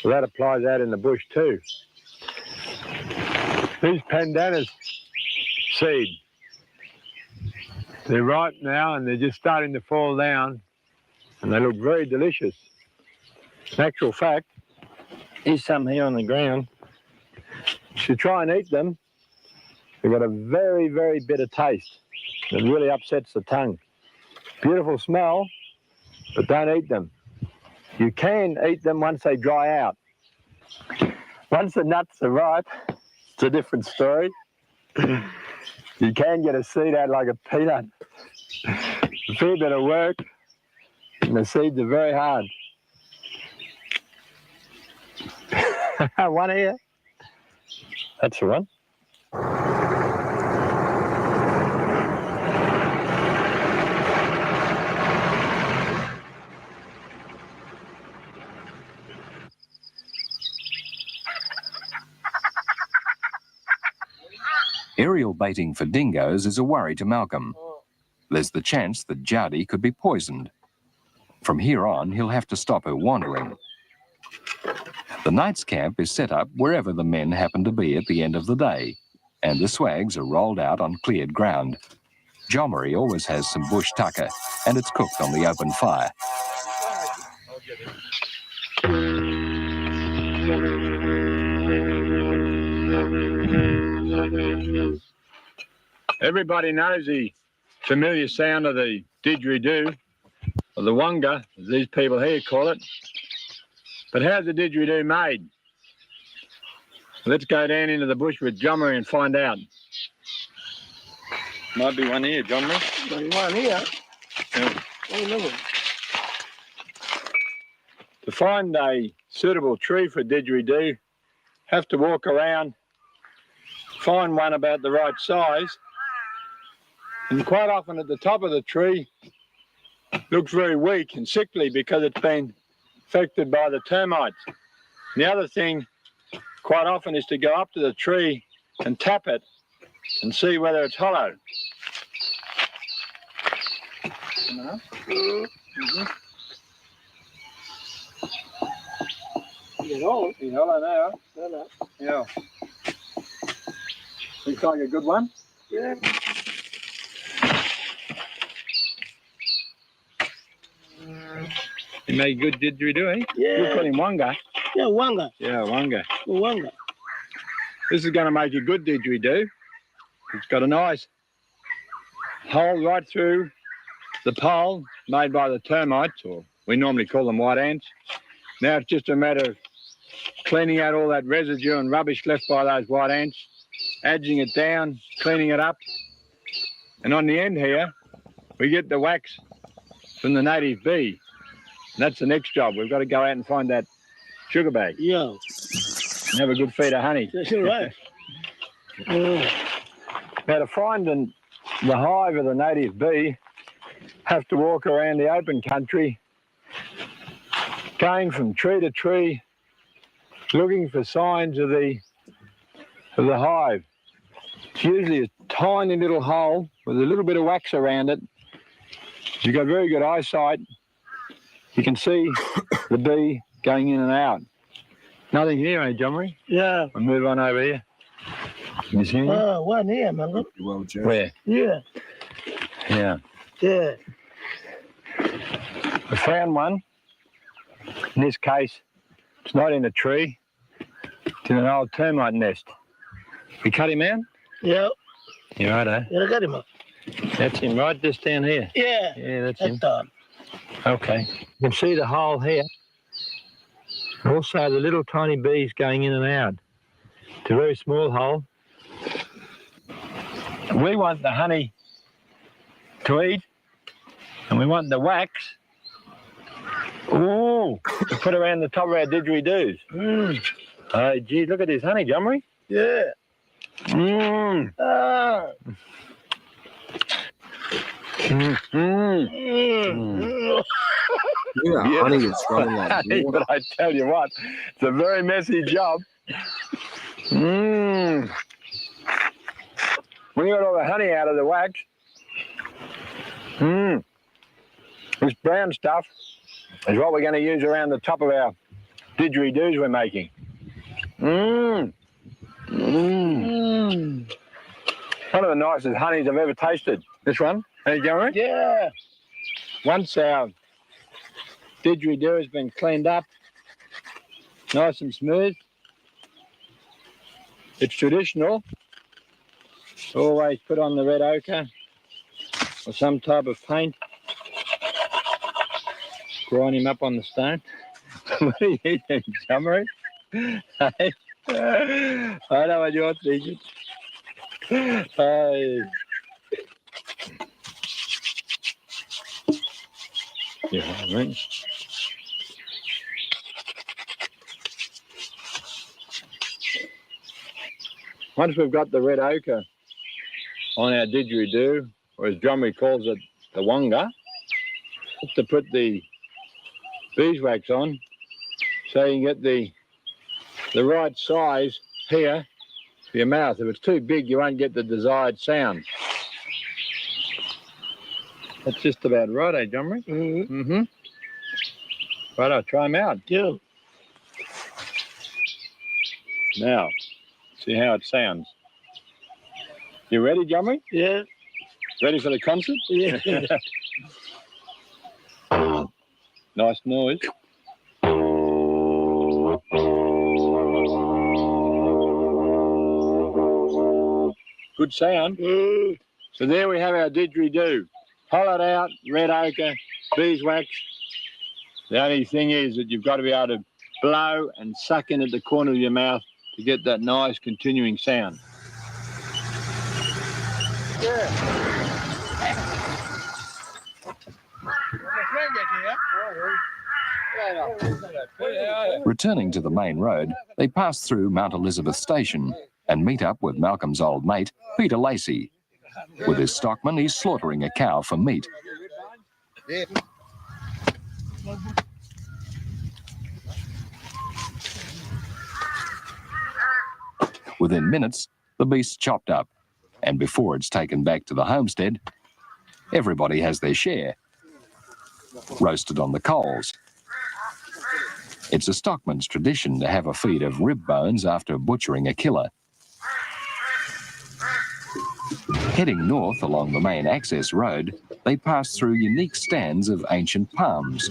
Well, that applies out in the bush too. These pandanus seed, they're ripe now and they're just starting to fall down and they look very delicious. In actual fact, here's some here on the ground. If you try and eat them, they've got a very, very bitter taste. It really upsets the tongue. Beautiful smell, but don't eat them. You can eat them once they dry out. Once the nuts are ripe, it's a different story. You can get a seed out like a peanut. A fair bit of work, and the seeds are very hard. One here. That's the one. Aerial baiting for dingoes is a worry to Malcolm. There's the chance that Jardy could be poisoned. From here on, he'll have to stop her wandering. The night's camp is set up wherever the men happen to be at the end of the day, and the swags are rolled out on cleared ground. Jommery always has some bush tucker, and it's cooked on the open fire. Everybody knows the familiar sound of the didgeridoo, or the wonga, as these people here call it. But how's the didgeridoo made? Let's go down into the bush with Jommery and find out. Might be one here, Jommery. One here. Yeah. Oh, no. To find a suitable tree for didgeridoo, have to walk around, find one about the right size, and quite often at the top of the tree looks very weak and sickly because it's been affected by the termites. And the other thing quite often is to go up to the tree and tap it and see whether it's hollow. It's hollow now. Yeah. Looks like a good one. Yeah. You made good didgeridoo, eh? Yeah. You call him wonga. Yeah, wanga. Yeah, wonga. Wanga. This is going to make a good didgeridoo. It's got a nice hole right through the pole made by the termites, or we normally call them white ants. Now it's just a matter of cleaning out all that residue and rubbish left by those white ants, edging it down, cleaning it up. And on the end here, we get the wax from the native bee. And that's the next job. We've got to go out and find that sugar bag. Yeah. And have a good feed of honey. That's right. Now, to find the hive of the native bee, have to walk around the open country, going from tree to tree, looking for signs of the hive. It's usually a tiny little hole with a little bit of wax around it. If you've got very good eyesight, you can see the bee going in and out. Nothing here, eh, John Marie? Yeah. We'll move on over here. Can you see anything? One here, man. Well, Jeff. Where? Yeah. Yeah. Yeah. I found one. In this case, it's not in a tree. It's in an old termite nest. We cut him out? Yeah. You're right, eh? Yeah, I got him up. That's him right just down here. Yeah. Yeah, that's him. That's all. Okay. You can see the hole here. Also, the little tiny bees going in and out. It's a very small hole. We want the honey to eat, and we want the wax, to put around the top of our didgeridoos. Oh, gee, look at this honey, John Marie. Yeah. Ah. Yeah, honey is running like Honey, water. but I tell you what, it's a very messy job. When you got all the honey out of the wax, this brown stuff is what we're going to use around the top of our didgeridoos we're making. One of the nicest honeys I've ever tasted. This one, hey, Jeremy? Yeah. Once our didgeridoo has been cleaned up, nice and smooth, it's traditional. Always put on the red ochre or some type of paint. Grind him up on the stone. What are you eating, Summery? I know what you're thinking. Yeah, I mean. Once we've got the red ochre on our didgeridoo, or as Johnny calls it, the wonga, to put the beeswax on so you can get the right size here for your mouth. If it's too big, you won't get the desired sound. That's just about right, eh, John Marie? Mm-hmm. Right, I'll try them out. Yeah. Now, see how it sounds. You ready, John Marie? Yeah. Ready for the concert? Yeah. Nice noise. Good sound. So there we have our didgeridoo. Hollowed out, red ochre, beeswax. The only thing is that you've got to be able to blow and suck in at the corner of your mouth to get that nice continuing sound. Returning to the main road, they pass through Mount Elizabeth Station and meet up with Malcolm's old mate, Peter Lacey. With his stockman, he's slaughtering a cow for meat. Within minutes, the beast's chopped up, and before it's taken back to the homestead, everybody has their share, roasted on the coals. It's a stockman's tradition to have a feed of rib bones after butchering a killer. Heading north along the main access road, they pass through unique stands of ancient palms.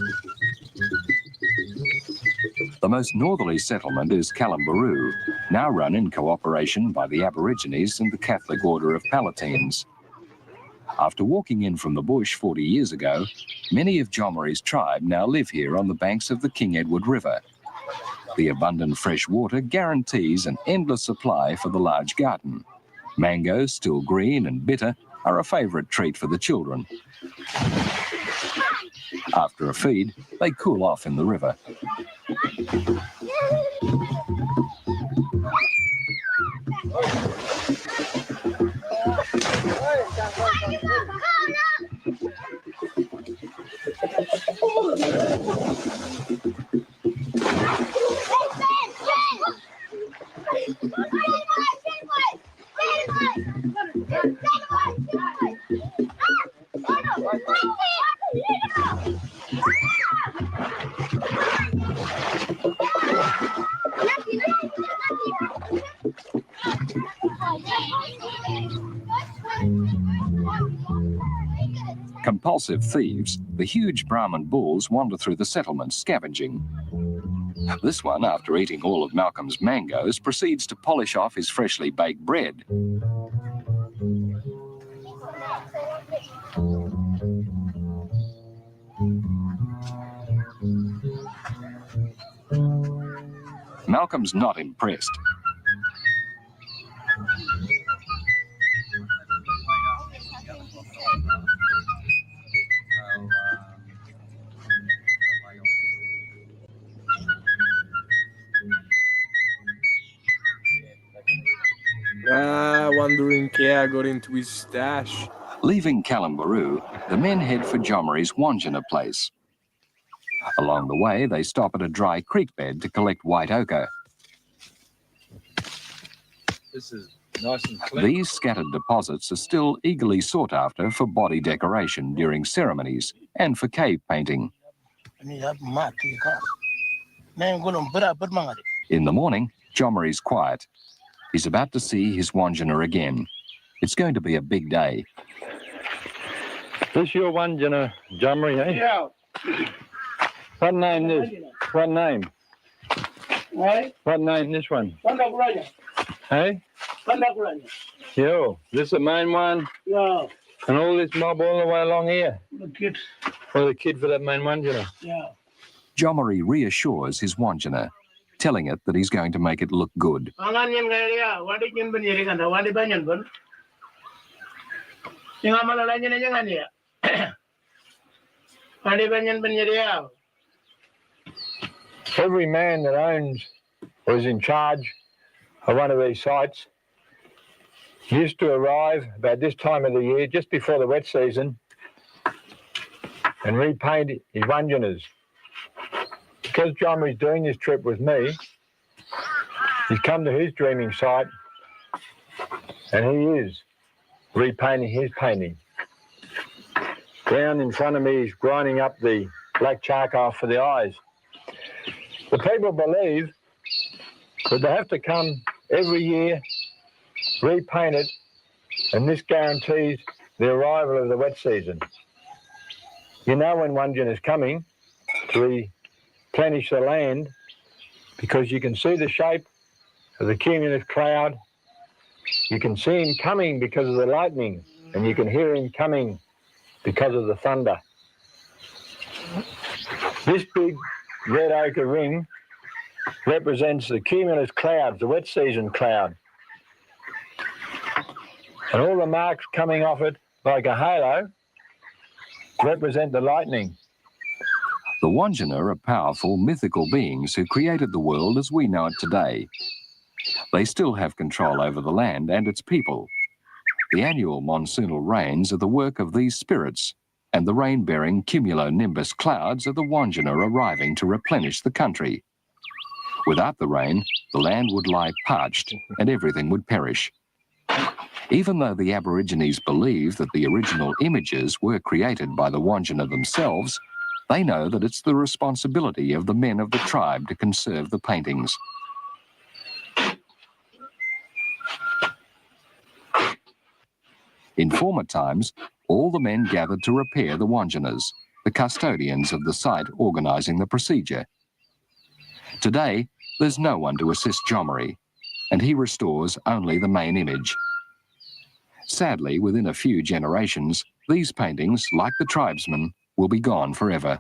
The most northerly settlement is Kalambaroo, now run in cooperation by the Aborigines and the Catholic Order of Palatines. After walking in from the bush 40 years ago, many of Jomari's tribe now live here on the banks of the King Edward River. The abundant fresh water guarantees an endless supply for the large garden. Mangoes, still green and bitter, are a favourite treat for the children. After a feed, they cool off in the river. compulsive thieves, the huge Brahman bulls wander through the settlement scavenging. This one, after eating all of Malcolm's mangoes, proceeds to polish off his freshly baked bread. Malcolm's not impressed. Wandering cow got into his stash. Leaving Kalambaroo, the men head for Jomari's Wandjina place. Along the way, they stop at a dry creek bed to collect white ochre. This is nice and clean. These scattered deposits are still eagerly sought after for body decoration during ceremonies and for cave painting. In the morning, Jomari's quiet. He's about to see his Wandjina again. It's going to be a big day. This your Wandjina, Jomari, eh? Yeah. What name this? What name? Right? What name this one? Pandakuranya. Hey? Pandakuranya. Yo, this the main one? Yeah. And all this mob all the way along here? The kids. Or the kid for that main Wandjina? Yeah. Jomari reassures his Wandjina, telling it that he's going to make it look good. Every man that owns or is in charge of one of these sites used to arrive about this time of the year, just before the wet season, and repaint his Wandjinas. Because Jomari's doing this trip with me, he's come to his dreaming site and he is repainting his painting. Down in front of me, he's grinding up the black charcoal for the eyes. The people believe that they have to come every year, repaint it, and this guarantees the arrival of the wet season. You know when Wandjina is coming to replenish the land, because you can see the shape of the cumulus cloud, you can see him coming because of the lightning, and you can hear him coming because of the thunder. This big red ochre ring represents the cumulus clouds, the wet season cloud. And all the marks coming off it like a halo represent the lightning. The Wandjina are powerful mythical beings who created the world as we know it today. They still have control over the land and its people. The annual monsoonal rains are the work of these spirits, and the rain-bearing cumulonimbus clouds are the Wandjina arriving to replenish the country. Without the rain, the land would lie parched and everything would perish. Even though the Aborigines believe that the original images were created by the Wandjina themselves, they know that it's the responsibility of the men of the tribe to conserve the paintings. In former times, all the men gathered to repair the Wandjinas, the custodians of the site organising the procedure. Today, there's no one to assist Jomari, and he restores only the main image. Sadly, within a few generations, these paintings, like the tribesmen, will be gone forever.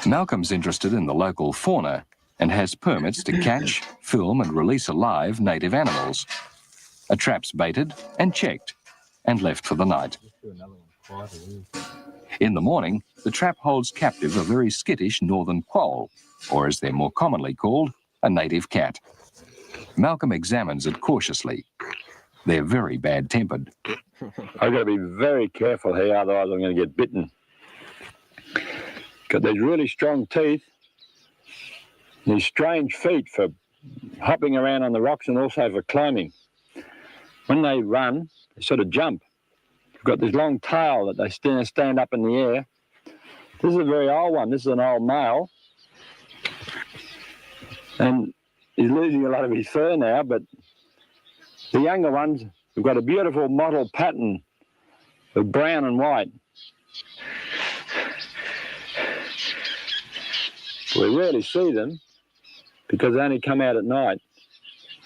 Malcolm's interested in the local fauna and has permits to catch, film and release alive native animals. A trap's baited and checked and left for the night. In the morning, the trap holds captive a very skittish northern quoll, or as they're more commonly called, a native cat. Malcolm examines it cautiously. They're very bad-tempered. I've got to be very careful here, otherwise I'm going to get bitten. Got these really strong teeth, these strange feet for hopping around on the rocks and also for climbing. When they run, they sort of jump. They've got this long tail that they stand up in the air. This is a very old one. This is an old male. And he's losing a lot of his fur now, but the younger ones have got a beautiful mottled pattern They're brown and white. We rarely see them because they only come out at night.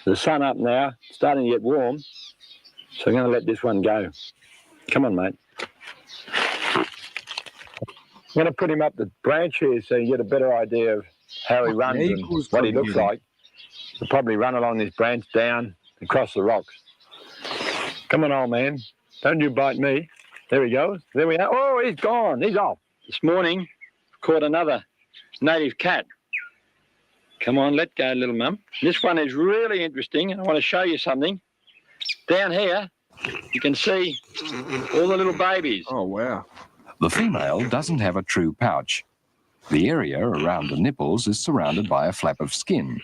The sun up now, starting to get warm, so I'm going to let this one go. Come on, mate. I'm going to put him up the branch here so you get a better idea of how he runs and what he looks like. He'll probably run along this branch down across the rocks. Come on, old man. Don't you bite me. There he goes. There we are. Oh, he's gone. He's off. This morning, caught another native cat. Come on, let go, little mum. This one is really interesting. I want to show you something. Down here, you can see all the little babies. Oh, wow. The female doesn't have a true pouch. The area around the nipples is surrounded by a flap of skin.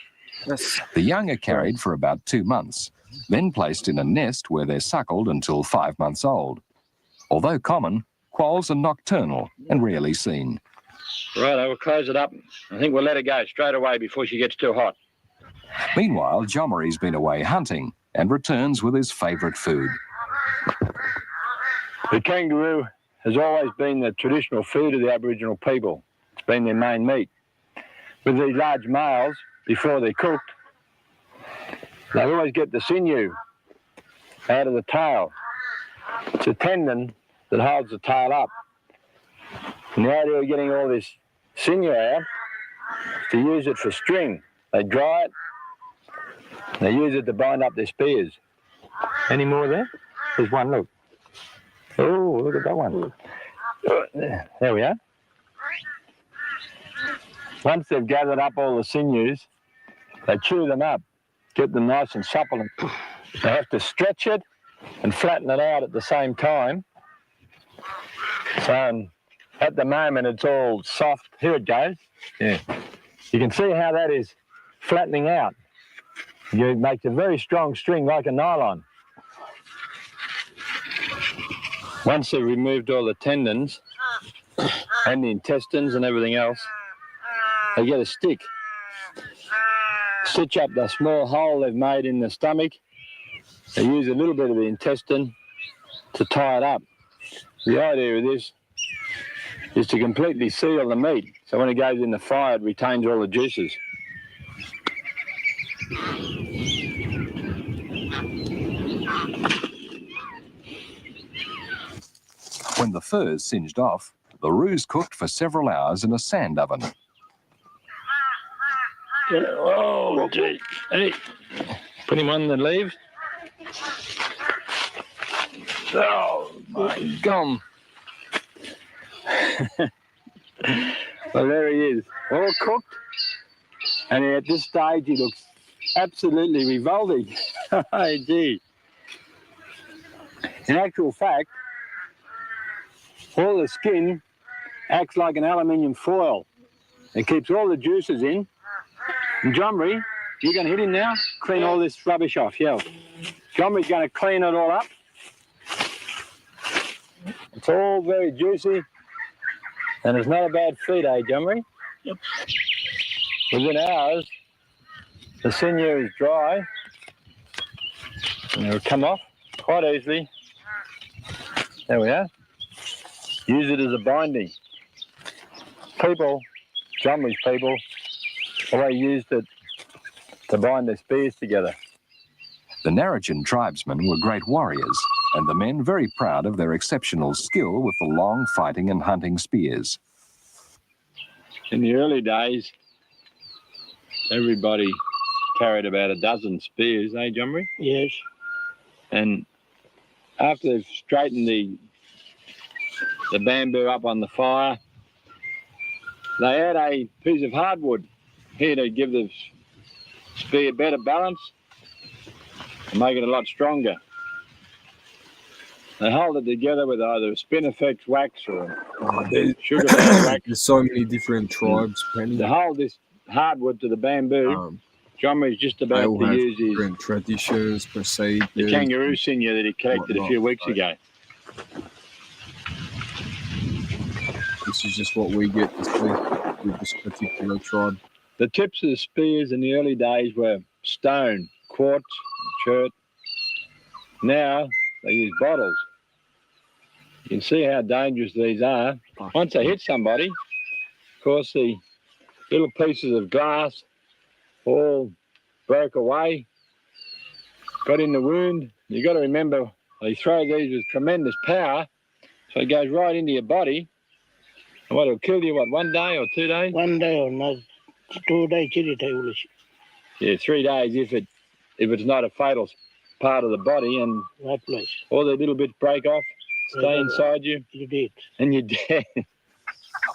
The young are carried for about 2 months, then placed in a nest where they're suckled until 5 months old. Although common, quolls are nocturnal and rarely seen. Right, I will close it up. I think we'll let her go straight away before she gets too hot. Meanwhile, Jommery's been away hunting and returns with his favourite food. The kangaroo has always been the traditional food of the Aboriginal people. It's been their main meat. With these large males, before they're cooked, they always get the sinew out of the tail. It's a tendon that holds the tail up. And the idea of getting all this sinew out is to use it for string. They dry it, they use it to bind up their spears. Any more there? There's one, look. Oh, look at that one. There we are. Once they've gathered up all the sinews, they chew them up, get them nice and supple. And they have to stretch it and flatten it out at the same time. So at the moment it's all soft. Here it goes. Yeah. You can see how that is flattening out. It makes a very strong string like a nylon. Once they've removed all the tendons and the intestines and everything else, they get a stick, stitch up the small hole they've made in the stomach. They use a little bit of the intestine to tie it up. The idea of this is to completely seal the meat, so when it goes in the fire, it retains all the juices. When the fur's singed off, the roo's cooked for several hours in a sand oven. Oh, gee. Hey, put him on the leaves. Oh, my gum. Well, there he is, all cooked. And at this stage, he looks absolutely revolting. Oh, gee. In actual fact, all the skin acts like an aluminium foil. It keeps all the juices in. And Jomry, you're going to hit him now? Clean all this rubbish off, yeah. Jomry's going to clean it all up. It's all very juicy. And it's not a bad feed, eh, Jomry? Yep. Within hours, the sinew is dry. And it'll come off quite easily. There we are. Use it as a binding. People, Jomry's people, always used it to bind their spears together. The Narrabeen tribesmen were great warriors, and the men very proud of their exceptional skill with the long fighting and hunting spears. In the early days, everybody carried about a dozen spears, eh, Jomry? Yes. And after they've straightened the bamboo up on the fire, they add a piece of hardwood here to give the spear better balance and make it a lot stronger. They hold it together with either Spinifex wax or sugar wax. There's so many different tribes, Penny. To hold this hardwood to the bamboo, Jomry's just They about all to have use his different traditions, procedures. the kangaroo sinew that he collected a few weeks ago. This is just what we get to see with this particular tribe. The tips of the spears in the early days were stone, quartz, chert. Now they use bottles. You can see how dangerous these are. Once they hit somebody, of course, the little pieces of glass all broke away, got in the wound. You've got to remember, they throw these with tremendous power, so it goes right into your body. And what, it'll kill you, what, 1 day or 2 days? 1 day or not, 2 days, 3 days. Yeah, 3 days if it's not a fatal part of the body, and That place. all the little bits break off, stay inside you, You did. and you're dead.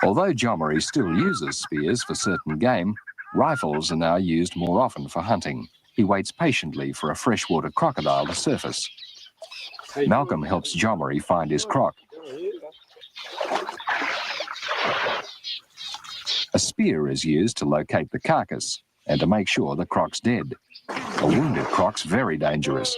Although Jomari still uses spears for certain game, rifles are now used more often for hunting. He waits patiently for a freshwater crocodile to surface. Malcolm helps Jomari find his croc. A spear is used to locate the carcass and to make sure the croc's dead. A wounded croc's very dangerous.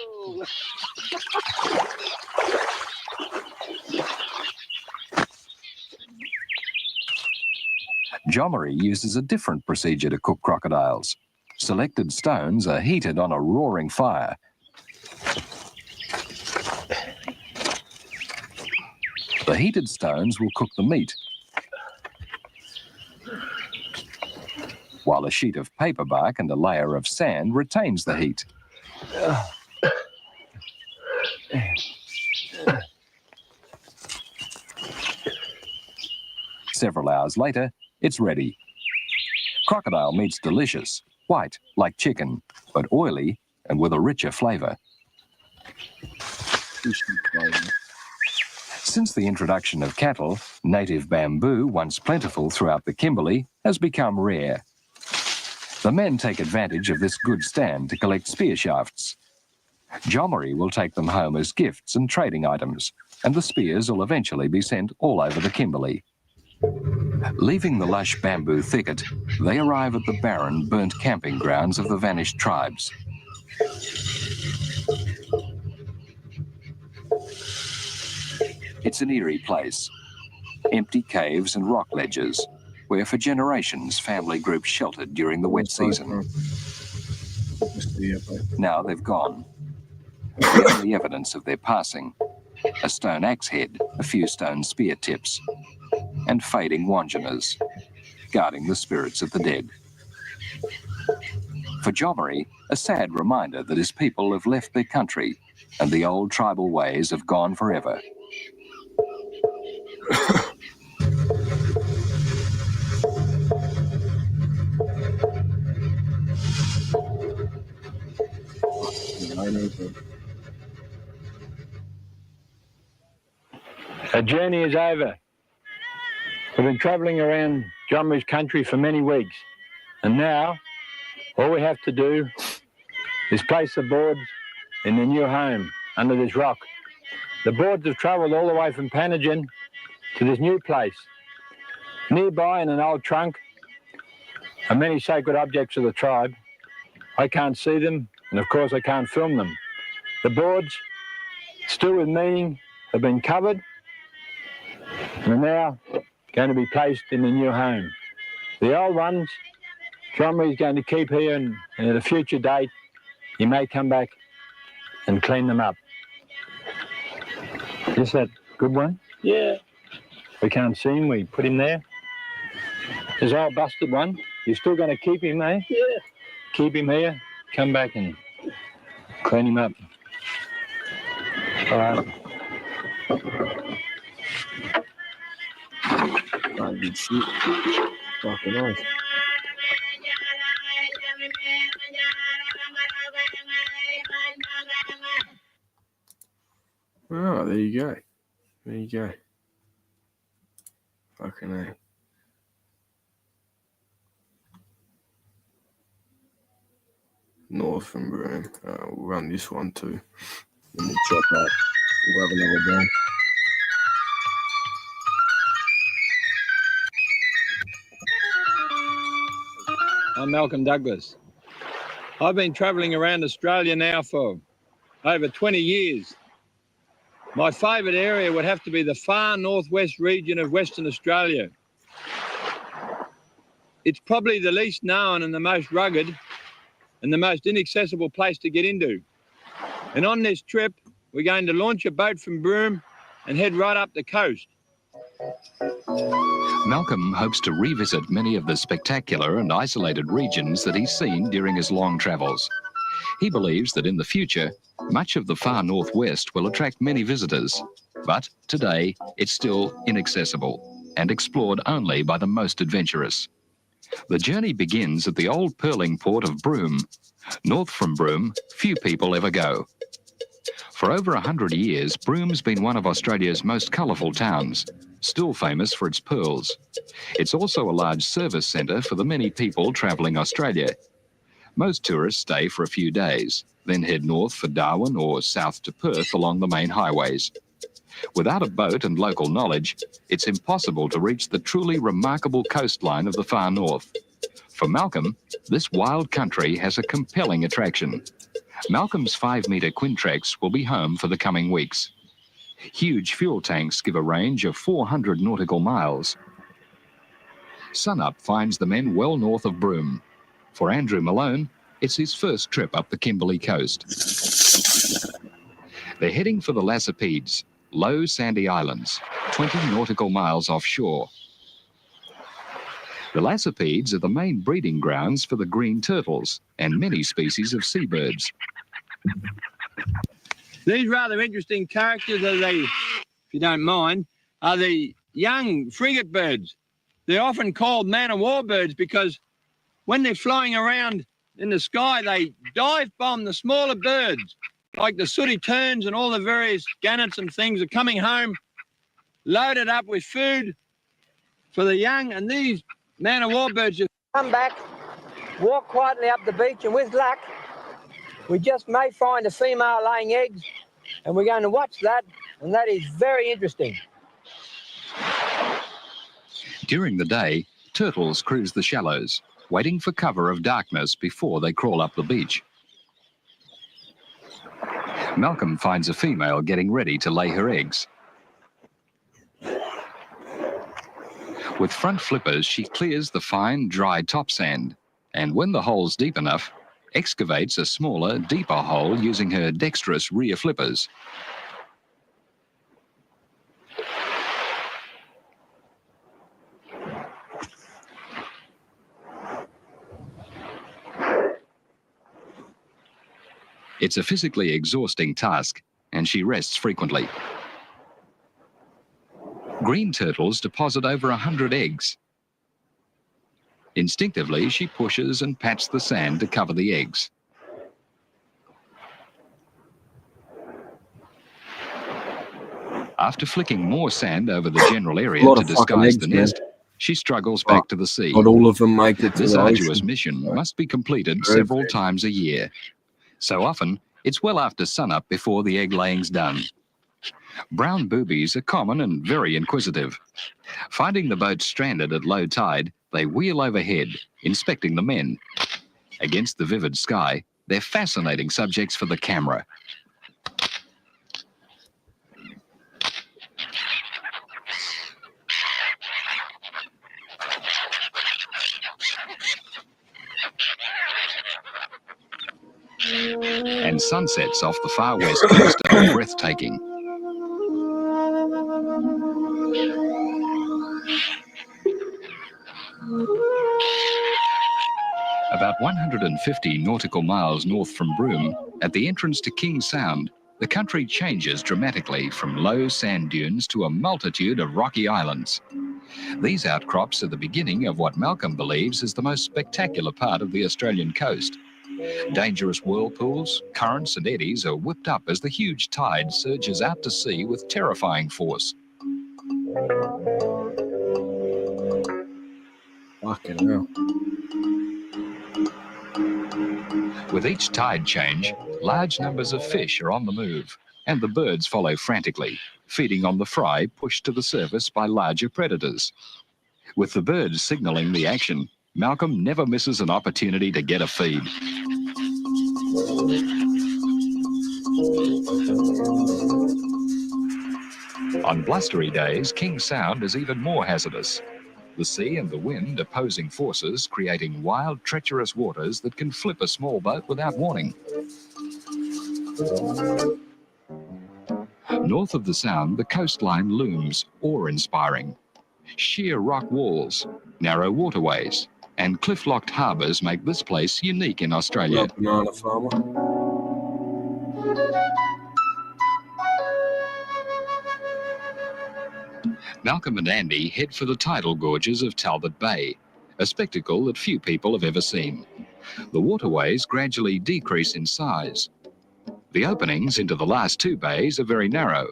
Jomari uses a different procedure to cook crocodiles. Selected stones are heated on a roaring fire. The heated stones will cook the meat, while a sheet of paper bark and a layer of sand retains the heat. Several hours later, it's ready. Crocodile meat's delicious, white like chicken, but oily and with a richer flavour. Since the introduction of cattle, native bamboo, once plentiful throughout the Kimberley, has become rare. The men take advantage of this good stand to collect spear shafts. Jomari will take them home as gifts and trading items, and the spears will eventually be sent all over the Kimberley. Leaving the lush bamboo thicket, they arrive at the barren, burnt camping grounds of the vanished tribes. It's an eerie place. Empty caves and rock ledges, where for generations family groups sheltered during the wet season. Now they've gone. The only evidence of their passing, a stone axe head, a few stone spear tips, and fading wanjanas, guarding the spirits of the dead. For Jomari, a sad reminder that his people have left their country and the old tribal ways have gone forever. Our journey is over. We've been travelling around Jomari's country for many weeks, and now all we have to do is place the boards in their new home under this rock. The boards have travelled all the way from Panagen to this new place. Nearby in an old trunk are many sacred objects of the tribe. I can't see them, and of course I can't film them. The boards, still with meaning, have been covered and are now going to be placed in the new home. The old ones, Jomari is going to keep here, and at a future date, he may come back and clean them up. Is that a good one? Yeah. We can't see him, we put him there. There's our busted one. You're still going to keep him, eh? Yeah. Keep him here, come back and clean him up. All right. Oh, good shit. Fucking nice. Oh, there you go. There you go. Fucking hell. North from Broome. We'll run this one too. Then we'll chop up. We'll have another down. I'm Malcolm Douglas. I've been travelling around Australia now for over 20 years. My favourite area would have to be the far northwest region of Western Australia. It's probably the least known and the most rugged and the most inaccessible place to get into. And on this trip, we're going to launch a boat from Broome and head right up the coast. Malcolm hopes to revisit many of the spectacular and isolated regions that he's seen during his long travels. He believes that in the future, much of the far northwest will attract many visitors, but today it's still inaccessible and explored only by the most adventurous. The journey begins at the old pearling port of Broome. North from Broome, few people ever go. For over 100 years, Broome's been one of Australia's most colourful towns, still famous for its pearls. It's also a large service centre for the many people travelling Australia. Most tourists stay for a few days, then head north for Darwin or south to Perth along the main highways. Without a boat and local knowledge, it's impossible to reach the truly remarkable coastline of the far north. For Malcolm, this wild country has a compelling attraction. Malcolm's 5-metre Quintrax will be home for the coming weeks. Huge fuel tanks give a range of 400 nautical miles. Sunup finds the men well north of Broome. For Andrew Malone, it's his first trip up the Kimberley coast. They're heading for the Lassipedes, low sandy islands, 20 nautical miles offshore. The Lassipedes are the main breeding grounds for the green turtles and many species of seabirds. These rather interesting characters, if you don't mind, are the young frigate birds. They're often called man-of-war birds because when they're flying around in the sky, they dive bomb the smaller birds, like the sooty terns and all the various gannets and things are coming home, loaded up with food for the young. And these man-of-war birds just come back, walk quietly up the beach, and with luck, we just may find a female laying eggs, and we're going to watch that, and that is very interesting. During the day, turtles cruise the shallows, waiting for cover of darkness before they crawl up the beach. Malcolm finds a female getting ready to lay her eggs. With front flippers, she clears the fine, dry top sand, and when the hole's deep enough, excavates a smaller, deeper hole using her dexterous rear flippers. It's a physically exhausting task, and she rests frequently. Green turtles deposit over 100 eggs. Instinctively, she pushes and pats the sand to cover the eggs. After flicking more sand over the general area to disguise the nest, she struggles back to the sea. Not all of them make it to This the arduous ocean. mission must be completed several times a year. So often, it's well after sunup before the egg laying's done. Brown boobies are common and very inquisitive. Finding the boat stranded at low tide, they wheel overhead, inspecting the men. Against the vivid sky, they're fascinating subjects for the camera. And sunsets off the far west coast are breathtaking. About 150 nautical miles north from Broome, at the entrance to King Sound, the country changes dramatically from low sand dunes to a multitude of rocky islands. These outcrops are the beginning of what Malcolm believes is the most spectacular part of the Australian coast. Dangerous whirlpools, currents and eddies are whipped up as the huge tide surges out to sea with terrifying force. Fucking hell. With each tide change, large numbers of fish are on the move, and the birds follow frantically, feeding on the fry pushed to the surface by larger predators. With the birds signalling the action, Malcolm never misses an opportunity to get a feed. On blustery days, King Sound is even more hazardous. The sea and the wind opposing forces, creating wild, treacherous waters that can flip a small boat without warning. North of the Sound, the coastline looms, awe-inspiring. Sheer rock walls, narrow waterways, and cliff-locked harbours make this place unique in Australia. Banana farmer. Malcolm and Andy head for the tidal gorges of Talbot Bay, a spectacle that few people have ever seen. The waterways gradually decrease in size. The openings into the last two bays are very narrow.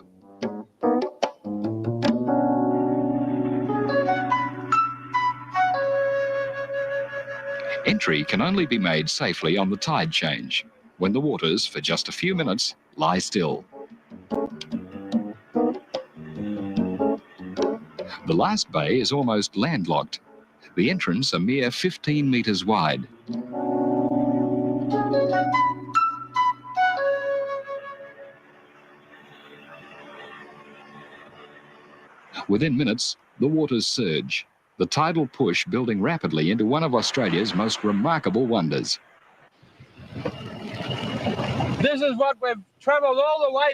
Entry can only be made safely on the tide change, when the waters, for just a few minutes, lie still. The last bay is almost landlocked. The entrance a mere 15 metres wide. Within minutes, the waters surge, the tidal push building rapidly into one of Australia's most remarkable wonders. This is what we've travelled all the way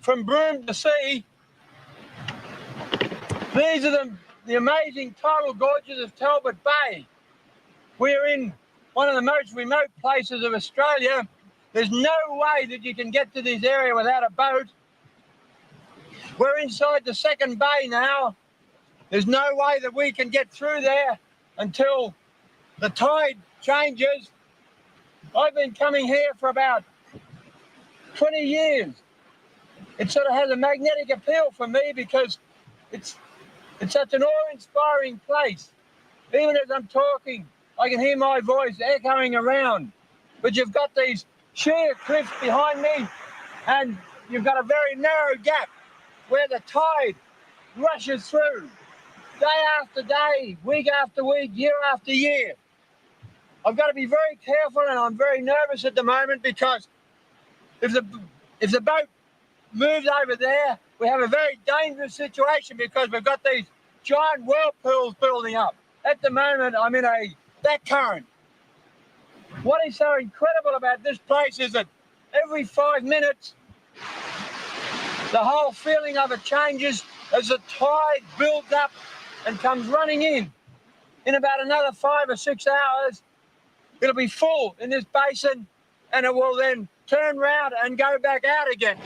from Broome to sea. These are the amazing tidal gorges of Talbot Bay. We're in one of the most remote places of Australia. There's no way that you can get to this area without a boat. We're inside the second bay now. There's no way that we can get through there until the tide changes. I've been coming here for about 20 years. It sort of has a magnetic appeal for me because it's such an awe-inspiring place. Even as I'm talking, I can hear my voice echoing around. But you've got these sheer cliffs behind me, and you've got a very narrow gap where the tide rushes through day after day, week after week, year after year. I've got to be very careful, and I'm very nervous at the moment because if the boat moves over there, we have a very dangerous situation because we've got these giant whirlpools building up. At the moment, I'm in a back current. What is so incredible about this place is that every 5 minutes, the whole feeling of it changes as the tide builds up and comes running in. In about another 5 or 6 hours, it'll be full in this basin, and it will then turn round and go back out again.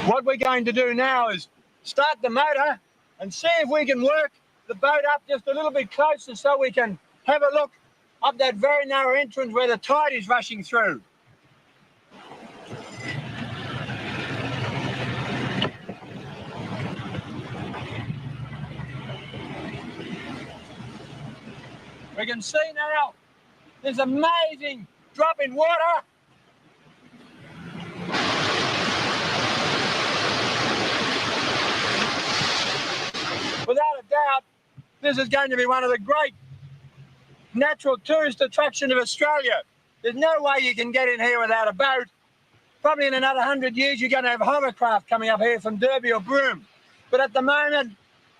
What we're going to do now is start the motor and see if we can work the boat up just a little bit closer so we can have a look up that very narrow entrance where the tide is rushing through. We can see now this amazing drop in water. Without a doubt, this is going to be one of the great natural tourist attractions of Australia. There's no way you can get in here without a boat. Probably in another 100 years, you're going to have hovercraft coming up here from Derby or Broome. But at the moment,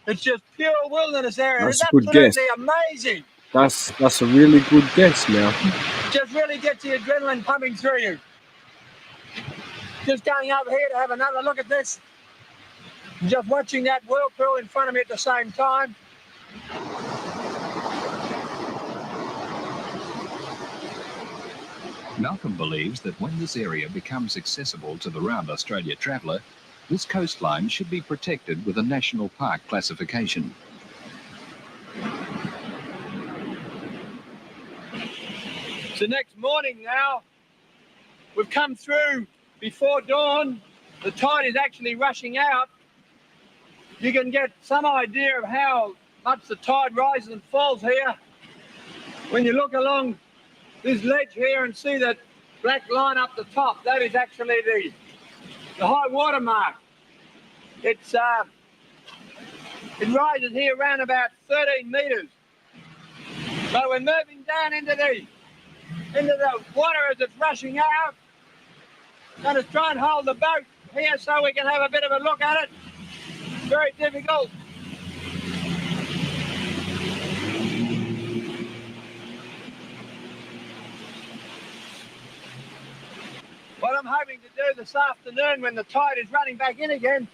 it's just pure wilderness area. That's It's a good absolutely guess. amazing. That's a really good guess, Malcolm. Just really gets the adrenaline pumping through you. Just going over here to have another look at this. Just watching that whirlpool in front of me at the same time. Malcolm believes that when this area becomes accessible to the round Australia traveller, this coastline should be protected with a national park classification. It's the next morning now. We've come through before dawn. The tide is actually rushing out. You can get some idea of how much the tide rises and falls here when you look along this ledge here and see that black line up the top. That is actually the high water mark. It rises here around about 13 metres. So we're moving down into the water as it's rushing out. Going to try and hold the boat here so we can have a bit of a look at it. Very difficult. What I'm hoping to do this afternoon when the tide is running back in again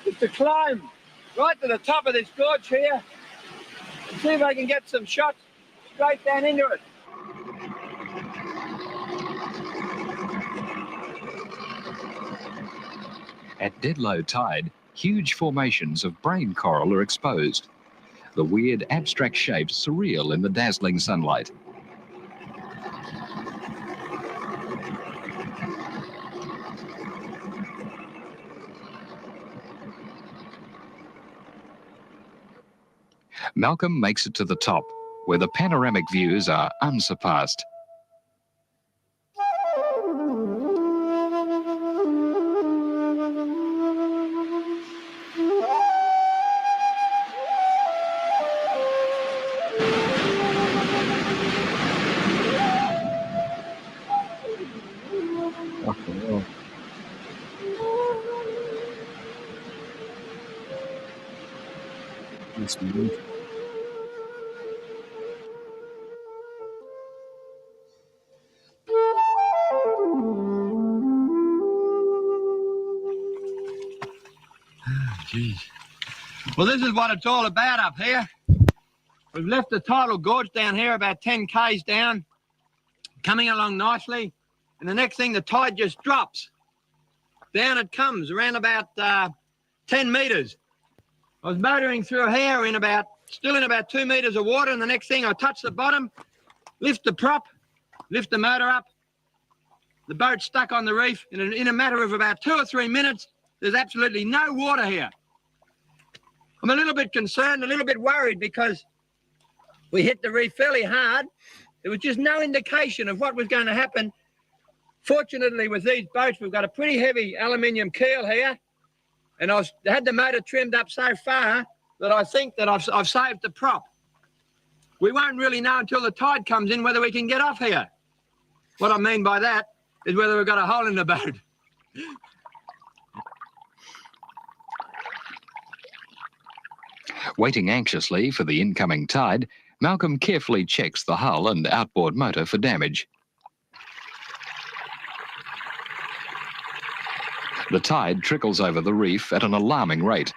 is to climb right to the top of this gorge here and see if I can get some shots straight down into it. At dead low tide, huge formations of brain coral are exposed. The weird abstract shapes surreal in the dazzling sunlight. Malcolm makes it to the top, where the panoramic views are unsurpassed. Fucking hell. That's weird. Jeez. Well, this is what it's all about up here. We've left the tidal gorge down here about 10 k's down, coming along nicely, and the next thing the tide just drops. Down it comes around about 10 metres. I was motoring through here still in about 2 metres of water, and the next thing I touch the bottom, lift the prop, lift the motor up, the boat's stuck on the reef, and in a matter of about 2 or 3 minutes, there's absolutely no water here. I'm a little bit concerned, a little bit worried, because we hit the reef fairly hard. There was just no indication of what was going to happen. Fortunately, with these boats, we've got a pretty heavy aluminium keel here, and I had the motor trimmed up so far that I think that I've saved the prop. We won't really know until the tide comes in whether we can get off here. What I mean by that is whether we've got a hole in the boat. Waiting anxiously for the incoming tide, Malcolm carefully checks the hull and outboard motor for damage. The tide trickles over the reef at an alarming rate.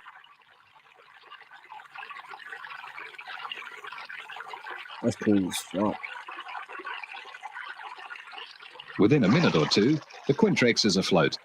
That's cool as fuck. Within a minute or two, the Quintrex is afloat.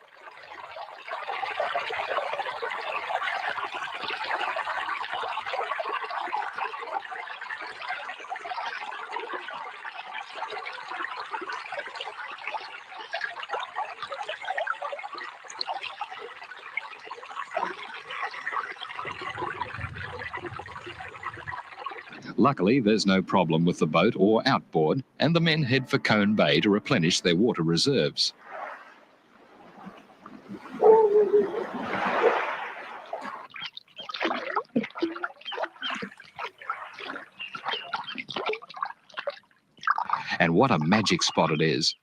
Luckily, there's no problem with the boat or outboard, and the men head for Cone Bay to replenish their water reserves. And what a magic spot it is.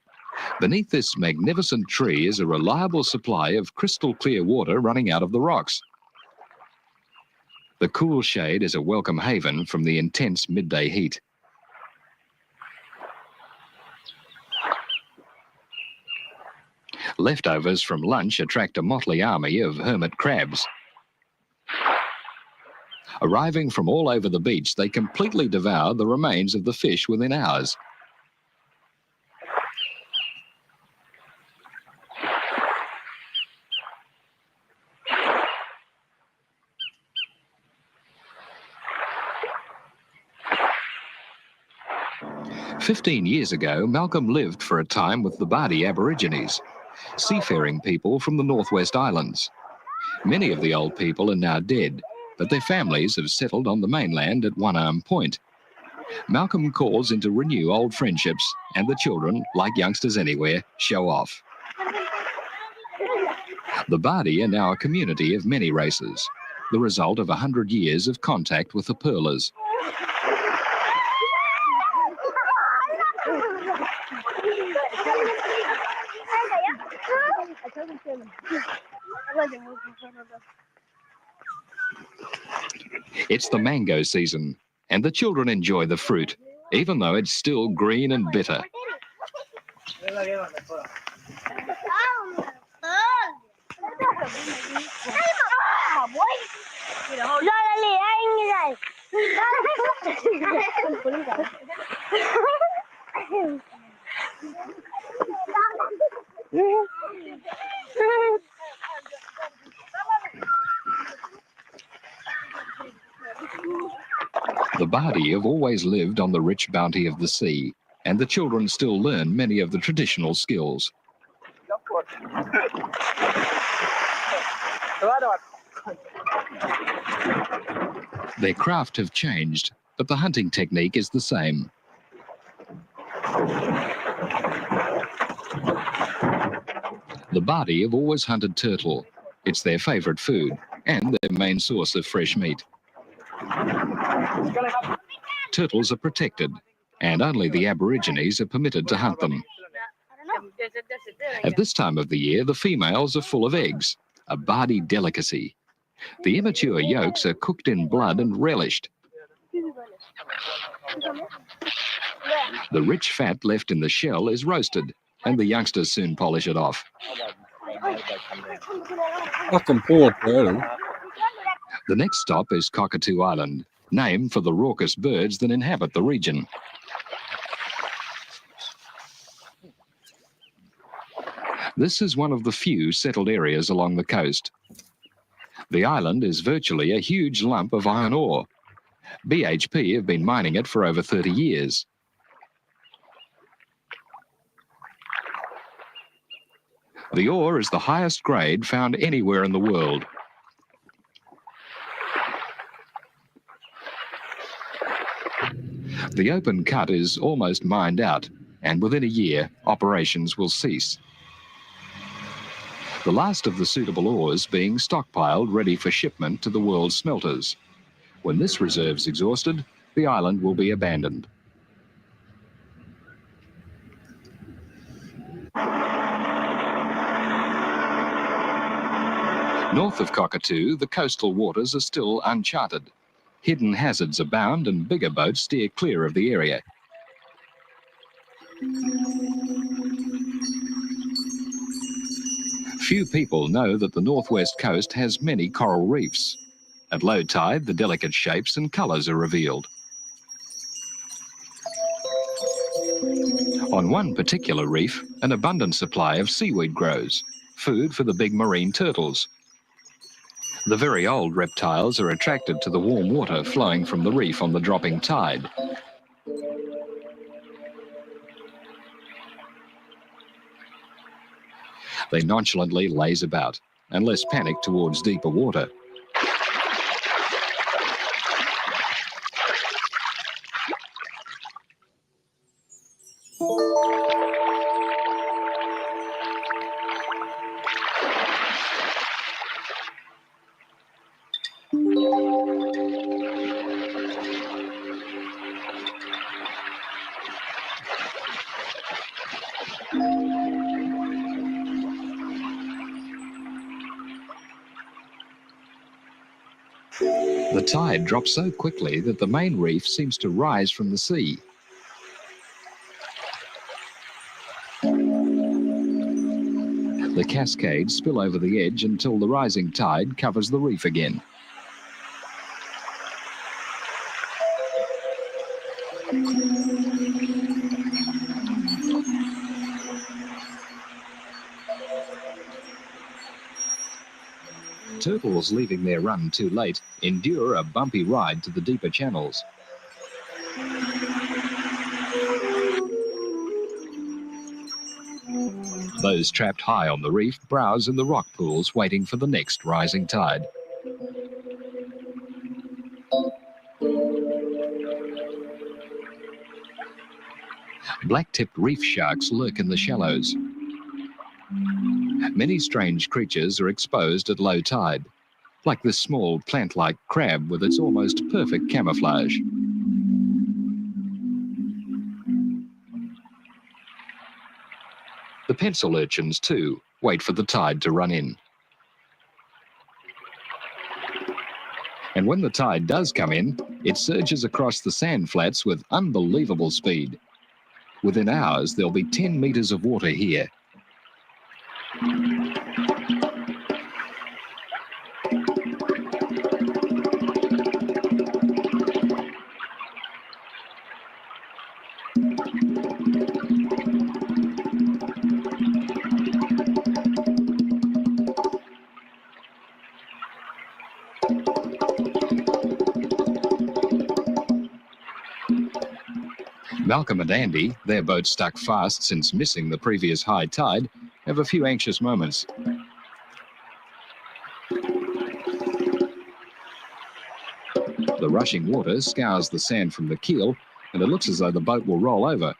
Beneath this magnificent tree is a reliable supply of crystal clear water running out of the rocks. The cool shade is a welcome haven from the intense midday heat. Leftovers from lunch attract a motley army of hermit crabs. Arriving from all over the beach, they completely devour the remains of the fish within hours. "15 years ago, Malcolm lived for a time with the Bardi Aborigines, seafaring people from the Northwest Islands. Many of the old people are now dead, but their families have settled on the mainland at One Arm Point. Malcolm calls in to renew old friendships, and the children, like youngsters anywhere, show off. The Bardi are now a community of many races, the result of 100 years of contact with the pearlers. It's the mango season, and the children enjoy the fruit, even though it's still green and bitter. The Bardi have always lived on the rich bounty of the sea, and the children still learn many of the traditional skills. Their craft have changed, but the hunting technique is the same. The Bardi have always hunted turtle. It's their favourite food and their main source of fresh meat. Turtles are protected, and only the Aborigines are permitted to hunt them. At this time of the year, the females are full of eggs, a Bardi delicacy. The immature yolks are cooked in blood and relished. The rich fat left in the shell is roasted, and the youngsters soon polish it off. I can pull up there. The next stop is Cockatoo Island, named for the raucous birds that inhabit the region. This is one of the few settled areas along the coast. The island is virtually a huge lump of iron ore. BHP have been mining it for over 30 years. The ore is the highest grade found anywhere in the world. The open cut is almost mined out, and within a year, operations will cease. The last of the suitable ores being stockpiled ready for shipment to the world's smelters. When this reserve's exhausted, the island will be abandoned. North of Cockatoo, the coastal waters are still uncharted. Hidden hazards abound and bigger boats steer clear of the area. Few people know that the northwest coast has many coral reefs. At low tide, the delicate shapes and colours are revealed. On one particular reef, an abundant supply of seaweed grows, food for the big marine turtles. The very old reptiles are attracted to the warm water flowing from the reef on the dropping tide. They nonchalantly laze about, unless panicked towards deeper water. The tide drops so quickly that the main reef seems to rise from the sea. The cascades spill over the edge until the rising tide covers the reef again. Turtles leaving their run too late endure a bumpy ride to the deeper channels. Those trapped high on the reef browse in the rock pools waiting for the next rising tide. Black-tipped reef sharks lurk in the shallows. Many strange creatures are exposed at low tide, like this small plant-like crab with its almost perfect camouflage. The pencil urchins, too, wait for the tide to run in. And when the tide does come in, it surges across the sand flats with unbelievable speed. Within hours, there'll be 10 metres of water here. Malcolm and Andy, their boat stuck fast since missing the previous high tide, have a few anxious moments. The rushing water scours the sand from the keel, and it looks as though the boat will roll over.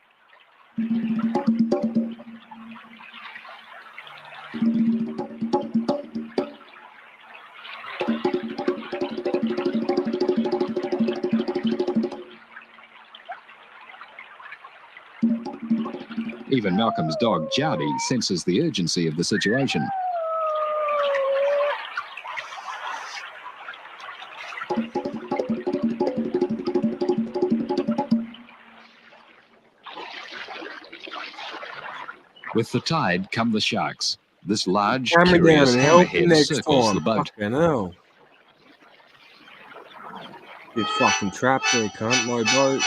Even Malcolm's dog, Jowdy, senses the urgency of the situation. With the tide come the sharks. This large, Hammer down curious and help hammerhead next circles time. the boat. Fucking hell. Get fucking trapped there, cunt. No boat.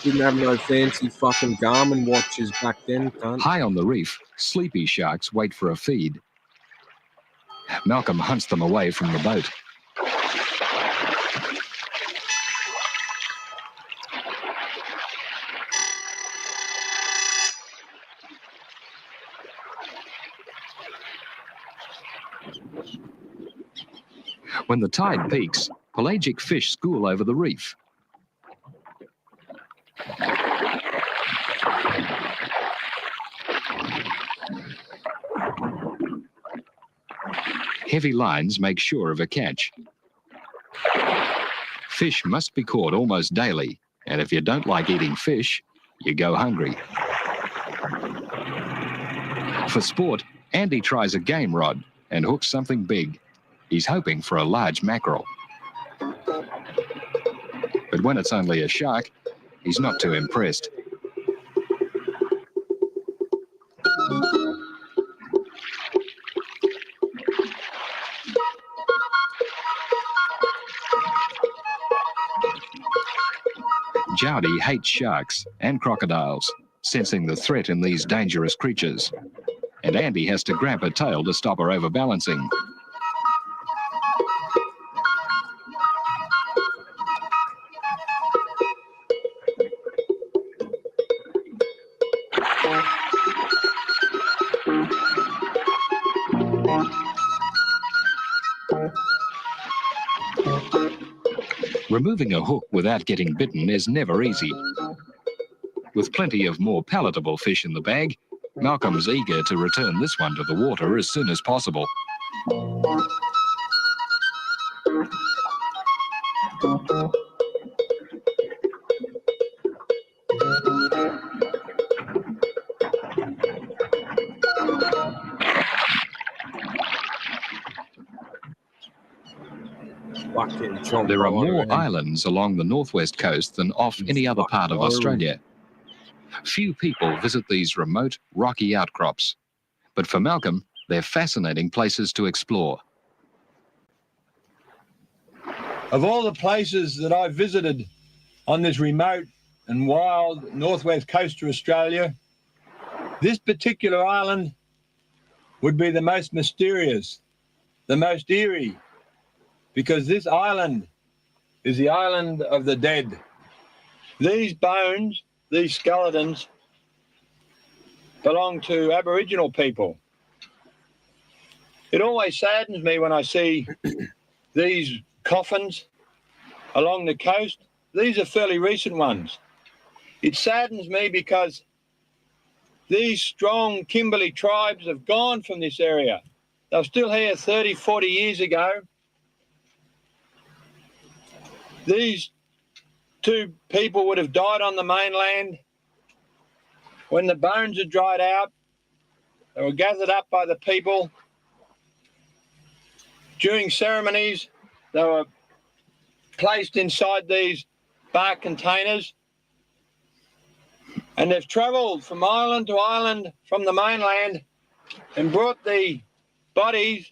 Didn't have no fancy fucking Garmin watches back then, cunt. High on the reef, sleepy sharks wait for a feed. Malcolm hunts them away from the boat. When the tide peaks, pelagic fish school over the reef. Heavy lines make sure of a catch. Fish must be caught almost daily, and if you don't like eating fish, you go hungry. For sport, Andy tries a game rod and hooks something big. He's hoping for a large mackerel. But when it's only a shark, he's not too impressed. Jowdy hates sharks and crocodiles, sensing the threat in these dangerous creatures. And Andy has to grab her tail to stop her overbalancing. Removing a hook without getting bitten is never easy. With plenty of more palatable fish in the bag, Malcolm's eager to return this one to the water as soon as possible. There are more islands along the northwest coast than off any other part of Australia. Few people visit these remote, rocky outcrops, but for Malcolm, they're fascinating places to explore. Of all the places that I've visited on this remote and wild northwest coast of Australia, this particular island would be the most mysterious, the most eerie, because this island is the island of the dead. These bones, these skeletons, belong to Aboriginal people. It always saddens me when I see these coffins along the coast. These are fairly recent ones. It saddens me because these strong Kimberley tribes have gone from this area. They were still here 30, 40 years ago. These two people would have died on the mainland. When the bones had dried out, they were gathered up by the people. During ceremonies, they were placed inside these bark containers. And they've travelled from island to island from the mainland and brought the bodies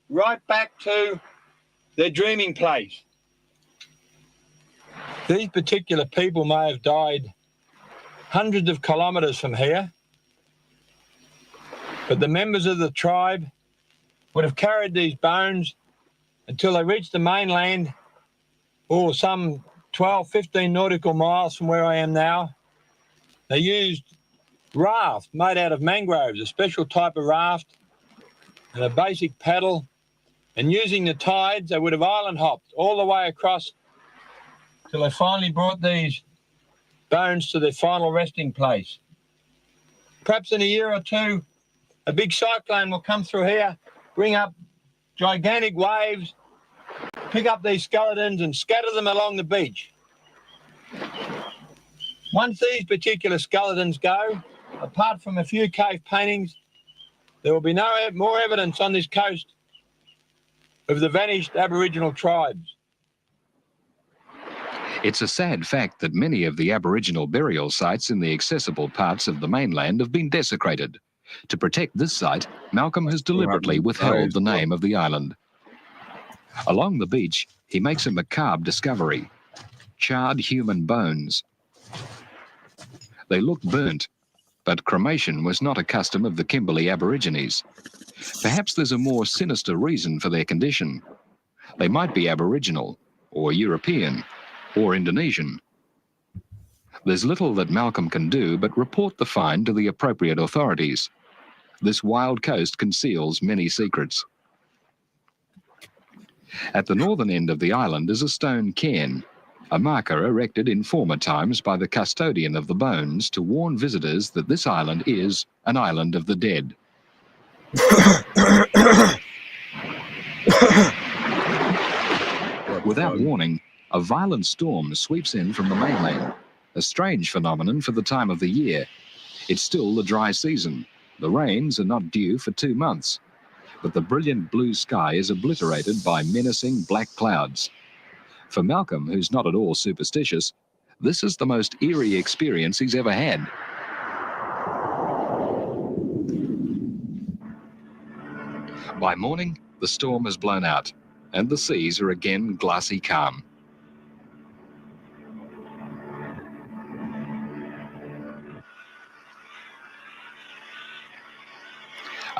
right back to their dreaming place. These particular people may have died hundreds of kilometres from here, but the members of the tribe would have carried these bones until they reached the mainland, or some 12, 15 nautical miles from where I am now. They used raft made out of mangroves, a special type of raft, and a basic paddle. And using the tides, they would have island hopped all the way across till they finally brought these bones to their final resting place. Perhaps in a year or two, a big cyclone will come through here, bring up gigantic waves, pick up these skeletons and scatter them along the beach. Once these particular skeletons go, apart from a few cave paintings, there will be no more evidence on this coast of the vanished Aboriginal tribes. It's a sad fact that many of the Aboriginal burial sites in the accessible parts of the mainland have been desecrated. To protect this site, Malcolm has deliberately withheld the name of the island. Along the beach, he makes a macabre discovery: charred human bones. They look burnt, but cremation was not a custom of the Kimberley Aborigines. Perhaps there's a more sinister reason for their condition. They might be Aboriginal, or European, or Indonesian. There's little that Malcolm can do but report the find to the appropriate authorities. This wild coast conceals many secrets. At the northern end of the island is a stone cairn, a marker erected in former times by the custodian of the bones to warn visitors that this island is an island of the dead. Without warning, a violent storm sweeps in from the mainland, a strange phenomenon for the time of the year. It's still the dry season. The rains are not due for 2 months, but the brilliant blue sky is obliterated by menacing black clouds. For Malcolm, who's not at all superstitious, this is the most eerie experience he's ever had. By morning, the storm has blown out, and the seas are again glassy calm.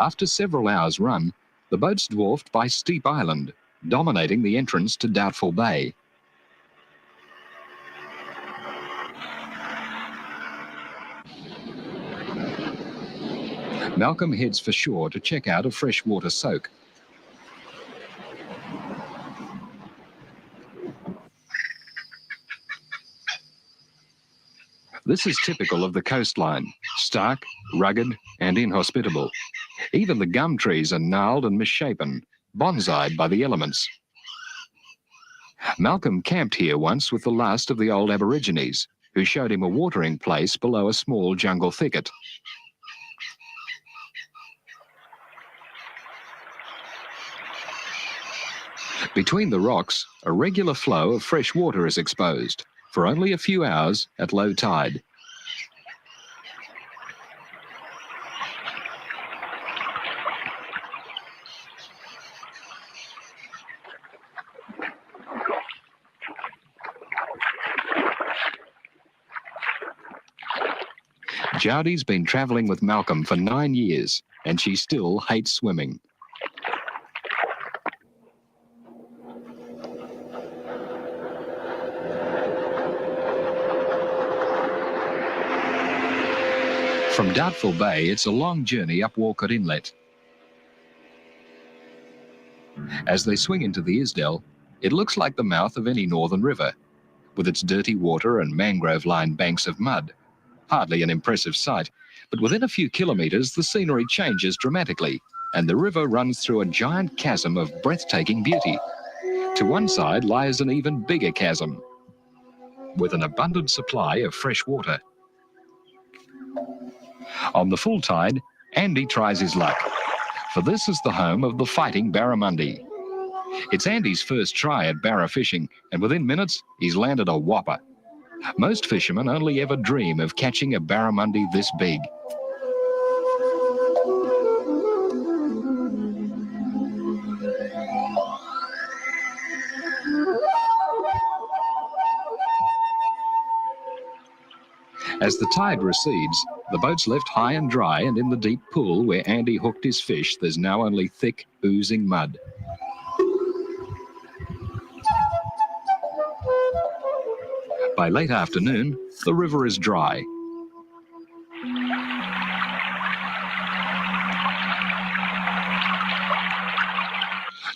After several hours' run, the boat's dwarfed by Steep Island, dominating the entrance to Doubtful Bay. Malcolm heads for shore to check out a freshwater soak. This is typical of the coastline, stark, rugged, and inhospitable. Even the gum trees are gnarled and misshapen, bonsaied by the elements. Malcolm camped here once with the last of the old Aborigines, who showed him a watering place below a small jungle thicket. Between the rocks, a regular flow of fresh water is exposed, for only a few hours at low tide. Jowdy's been travelling with Malcolm for 9 years, and she still hates swimming. From Doubtful Bay, it's a long journey up Walcott Inlet. As they swing into the Isdell, it looks like the mouth of any northern river, with its dirty water and mangrove-lined banks of mud. Hardly an impressive sight, but within a few kilometres the scenery changes dramatically, and the river runs through a giant chasm of breathtaking beauty. To one side lies an even bigger chasm, with an abundant supply of fresh water. On the full tide, Andy tries his luck, for this is the home of the fighting barramundi. It's Andy's first try at barra fishing, and within minutes he's landed a whopper. Most fishermen only ever dream of catching a barramundi this big. As the tide recedes, the boat's left high and dry, and in the deep pool where Andy hooked his fish, there's now only thick, oozing mud. By late afternoon, the river is dry.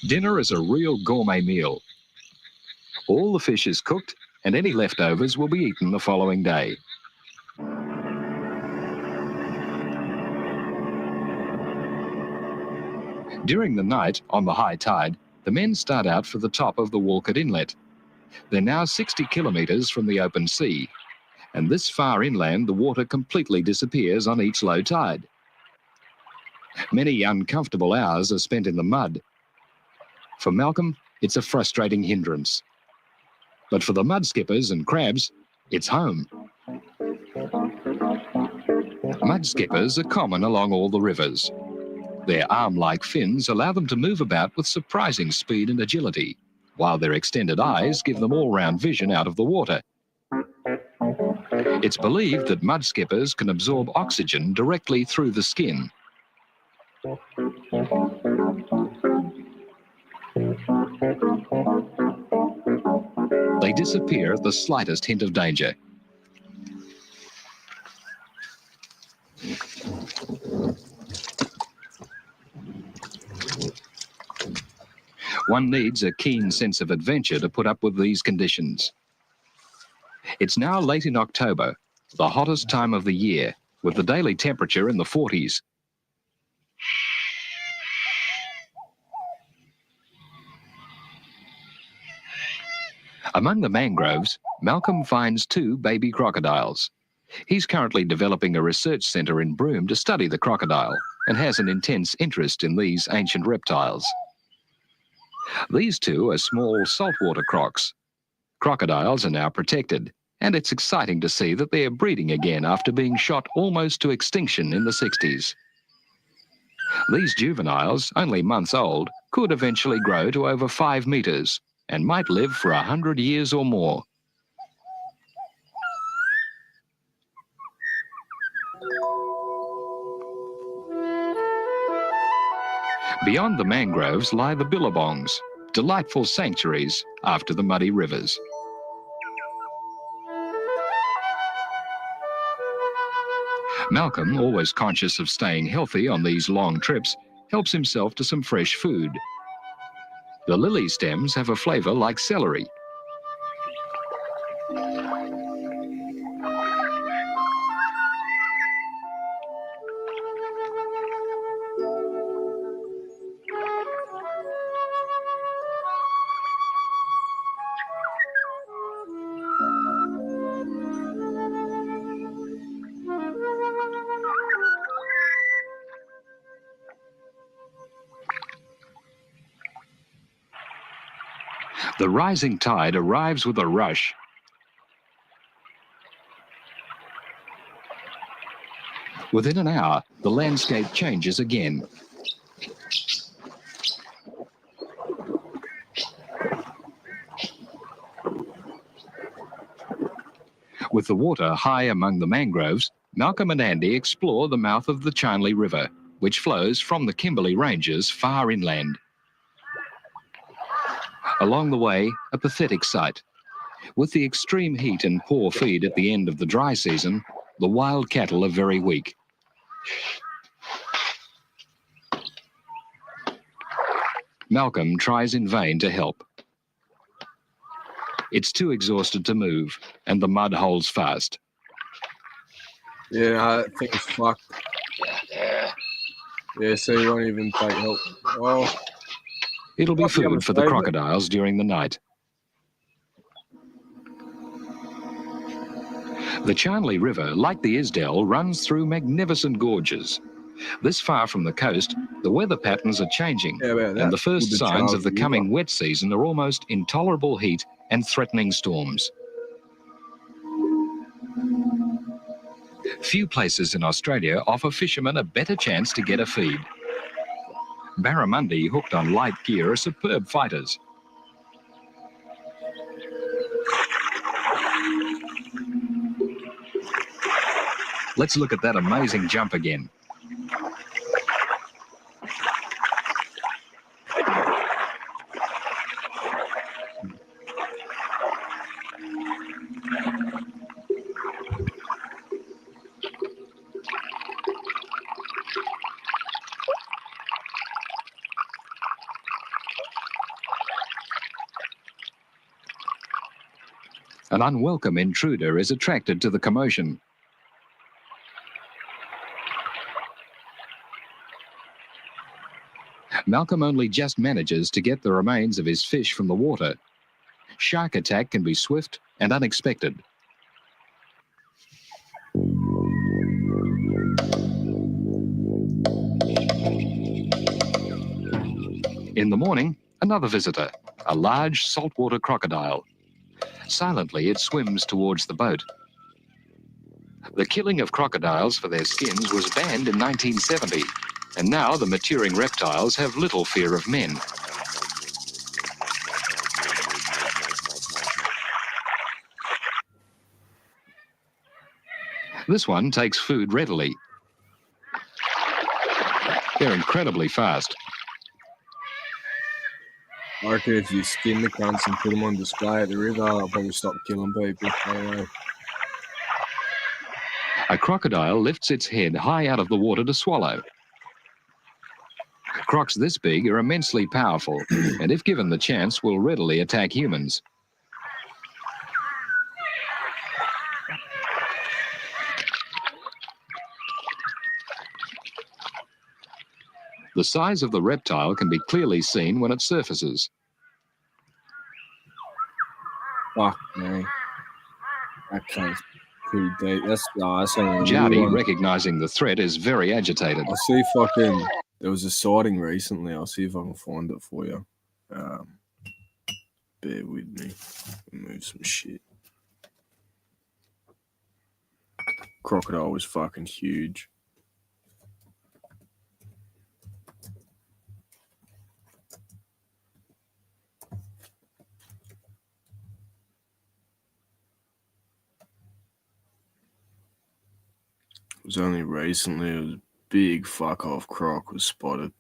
Dinner is a real gourmet meal. All the fish is cooked, and any leftovers will be eaten the following day. During the night, on the high tide, the men start out for the top of the Walcott Inlet. They're now 60 kilometres from the open sea, and this far inland the water completely disappears on each low tide. Many uncomfortable hours are spent in the mud. For Malcolm, it's a frustrating hindrance. But for the mud skippers and crabs, it's home. Mud skippers are common along all the rivers. Their arm-like fins allow them to move about with surprising speed and agility, while their extended eyes give them all-round vision out of the water. It's believed that mud skippers can absorb oxygen directly through the skin. They disappear at the slightest hint of danger. One needs a keen sense of adventure to put up with these conditions. It's now late in October, the hottest time of the year, with the daily temperature in the 40s. Among the mangroves, Malcolm finds 2 baby crocodiles. He's currently developing a research centre in Broome to study the crocodile and has an intense interest in these ancient reptiles. These 2 are small saltwater crocs. Crocodiles are now protected, and it's exciting to see that they are breeding again after being shot almost to extinction in the 60s. These juveniles, only months old, could eventually grow to over 5 metres and might live for 100 years or more. Beyond the mangroves lie the billabongs, delightful sanctuaries after the muddy rivers. Malcolm, always conscious of staying healthy on these long trips, helps himself to some fresh food. The lily stems have a flavour like celery. The rising tide arrives with a rush. Within an hour, the landscape changes again. With the water high among the mangroves, Malcolm and Andy explore the mouth of the Charnley River, which flows from the Kimberley Ranges far inland. Along the way, a pathetic sight. With the extreme heat and poor feed at the end of the dry season, the wild cattle are very weak. Malcolm tries in vain to help. It's too exhausted to move, and the mud holds fast. Yeah, that thing's fucked. Yeah, so he won't even take help. Well, It'll be food for the crocodiles during the night. The Charnley River, like the Isdell, runs through magnificent gorges. This far from the coast, the weather patterns are changing, and the first signs of the coming wet season are almost intolerable heat and threatening storms. Few places in Australia offer fishermen a better chance to get a feed. Barramundi, hooked on light gear, are superb fighters. Let's look at that amazing jump again. An unwelcome intruder is attracted to the commotion. Malcolm only just manages to get the remains of his fish from the water. Shark attack can be swift and unexpected. In the morning, another visitor, a large saltwater crocodile. Silently, it swims towards the boat. The killing of crocodiles for their skins was banned in 1970, and now the maturing reptiles have little fear of men. This one takes food readily. They're incredibly fast. I reckon if you skin the cunts and put them on display at the river, I'll probably stop killing people. I don't know. A crocodile lifts its head high out of the water to swallow. Crocs this big are immensely powerful, and if given the chance, will readily attack humans. The size of the reptile can be clearly seen when it surfaces. Fuck me. That cunt's pretty deep. That's only a little Jardy, one. recognizing the threat, is very agitated. I'll see if I can. There was a sighting recently. I'll see if I can find it for you. Bear with me. Move some shit. Crocodile was fucking huge. It was only recently. It was a big fuck off croc was spotted.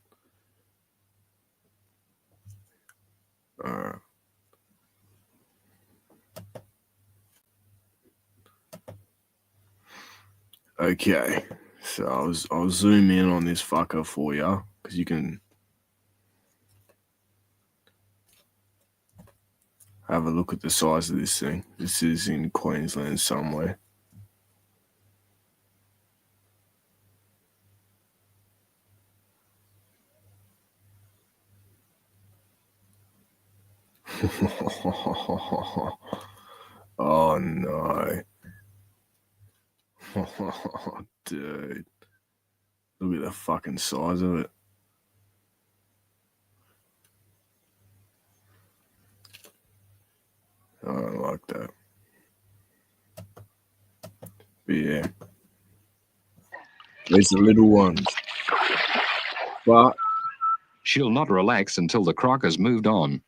Okay, so I'll zoom in on this fucker for you because you can have a look at the size of this thing. This is in Queensland somewhere. Oh no. Dude. Look at the fucking size of it. I don't like that. But yeah. There's the little ones. But She'll not relax until the croc has moved on.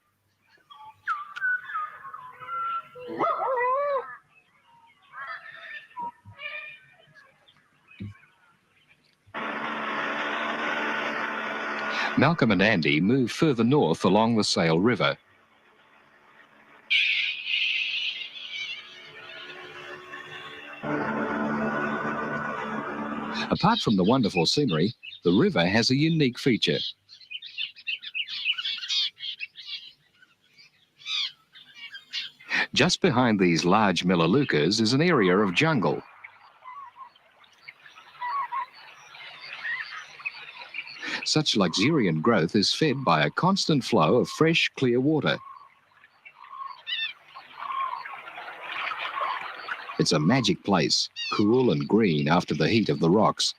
Malcolm and Andy move further north along the Sale River. Apart from the wonderful scenery, the river has a unique feature. Just behind these large melaleucas is an area of jungle. Such luxuriant growth is fed by a constant flow of fresh, clear water. It's a magic place, cool and green after the heat of the rocks.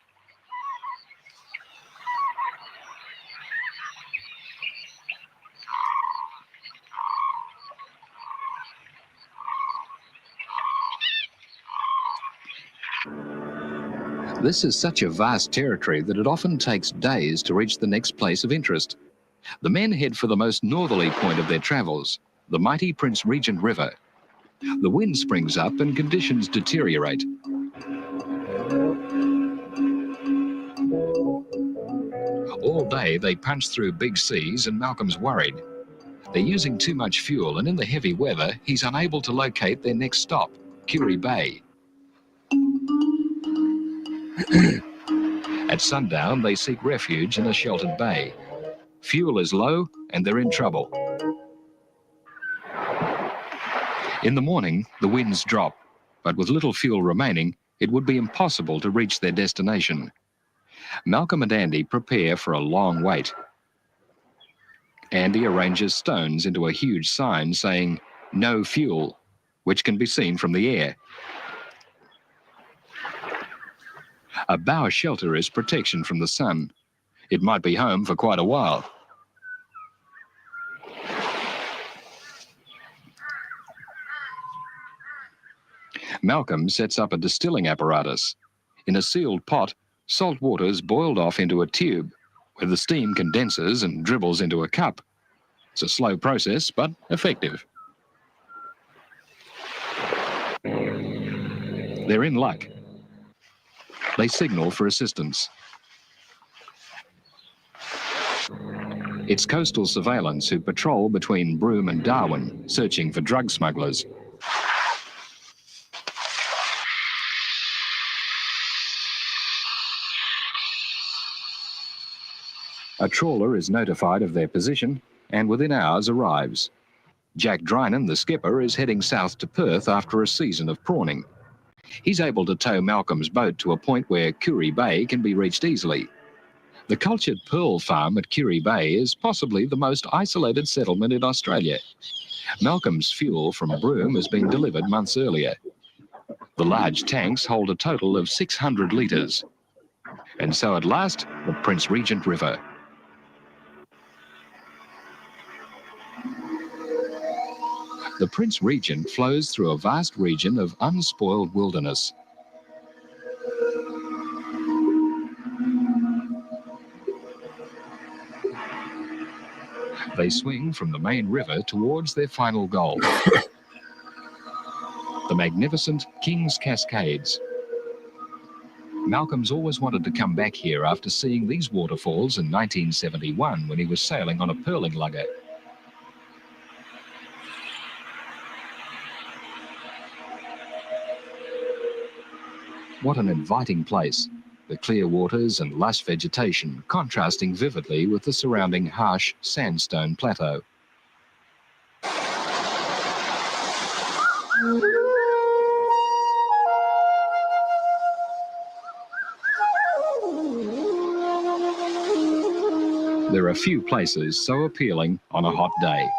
This is such a vast territory that it often takes days to reach the next place of interest. The men head for the most northerly point of their travels, the mighty Prince Regent River. The wind springs up and conditions deteriorate. All day they punch through big seas and Malcolm's worried. They're using too much fuel, and in the heavy weather, he's unable to locate their next stop, Curie Bay. At sundown, they seek refuge in a sheltered bay. Fuel is low, and they're in trouble. In the morning, the winds drop, but with little fuel remaining, it would be impossible to reach their destination. Malcolm and Andy prepare for a long wait. Andy arranges stones into a huge sign saying, "No fuel," which can be seen from the air. A bough shelter is protection from the sun. It might be home for quite a while. Malcolm sets up a distilling apparatus. In a sealed pot, salt water is boiled off into a tube, where the steam condenses and dribbles into a cup. It's a slow process, but effective. They're in luck. They signal for assistance. It's coastal surveillance who patrol between Broome and Darwin, searching for drug smugglers. A trawler is notified of their position and within hours arrives. Jack Drynan, the skipper, is heading south to Perth after a season of prawning. He's able to tow Malcolm's boat to a point where Curie Bay can be reached easily. The cultured pearl farm at Curie Bay is possibly the most isolated settlement in Australia. Malcolm's fuel from Broome has been delivered months earlier. The large tanks hold a total of 600 litres. And so at last, the Prince Regent River. The Prince Regent flows through a vast region of unspoiled wilderness. They swing from the main river towards their final goal, the magnificent King's Cascades. Malcolm's always wanted to come back here after seeing these waterfalls in 1971 when he was sailing on a pearling lugger. What an inviting place, the clear waters and lush vegetation contrasting vividly with the surrounding harsh sandstone plateau. There are few places so appealing on a hot day.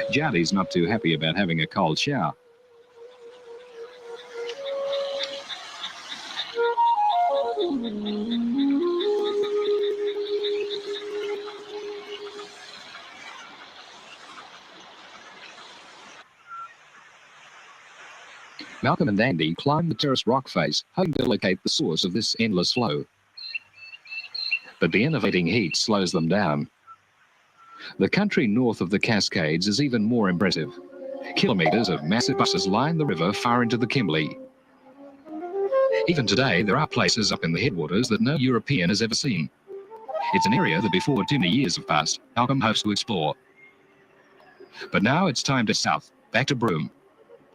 Jardy's not too happy about having a cold shower. Malcolm and Andy climb the terraced rock face, hoping to locate the source of this endless flow. But the enervating heat slows them down. The country north of the Cascades is even more impressive. Kilometres of massive buses line the river far into the Kimberley. Even today, there are places up in the headwaters that no European has ever seen. It's an area that before too many years have passed, Malcolm hopes to explore. But now it's time to south, back to Broome.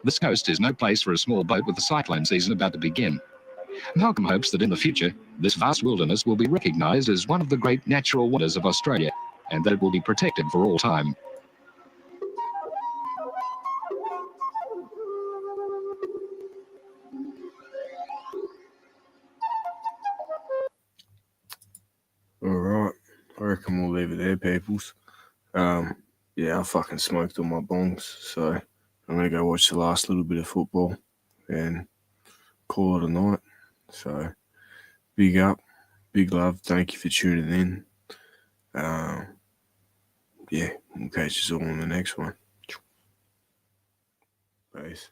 This coast is no place for a small boat with the cyclone season about to begin. Malcolm hopes that in the future, this vast wilderness will be recognised as one of the great natural wonders of Australia, and that it will be protected for all time. All right, I reckon we'll leave it there, peoples. Yeah, I fucking smoked all my bongs, so I'm gonna go watch the last little bit of football and call it a night. So big up, big love. Thank you for tuning in. Yeah, we'll catch us all on the next one. Peace.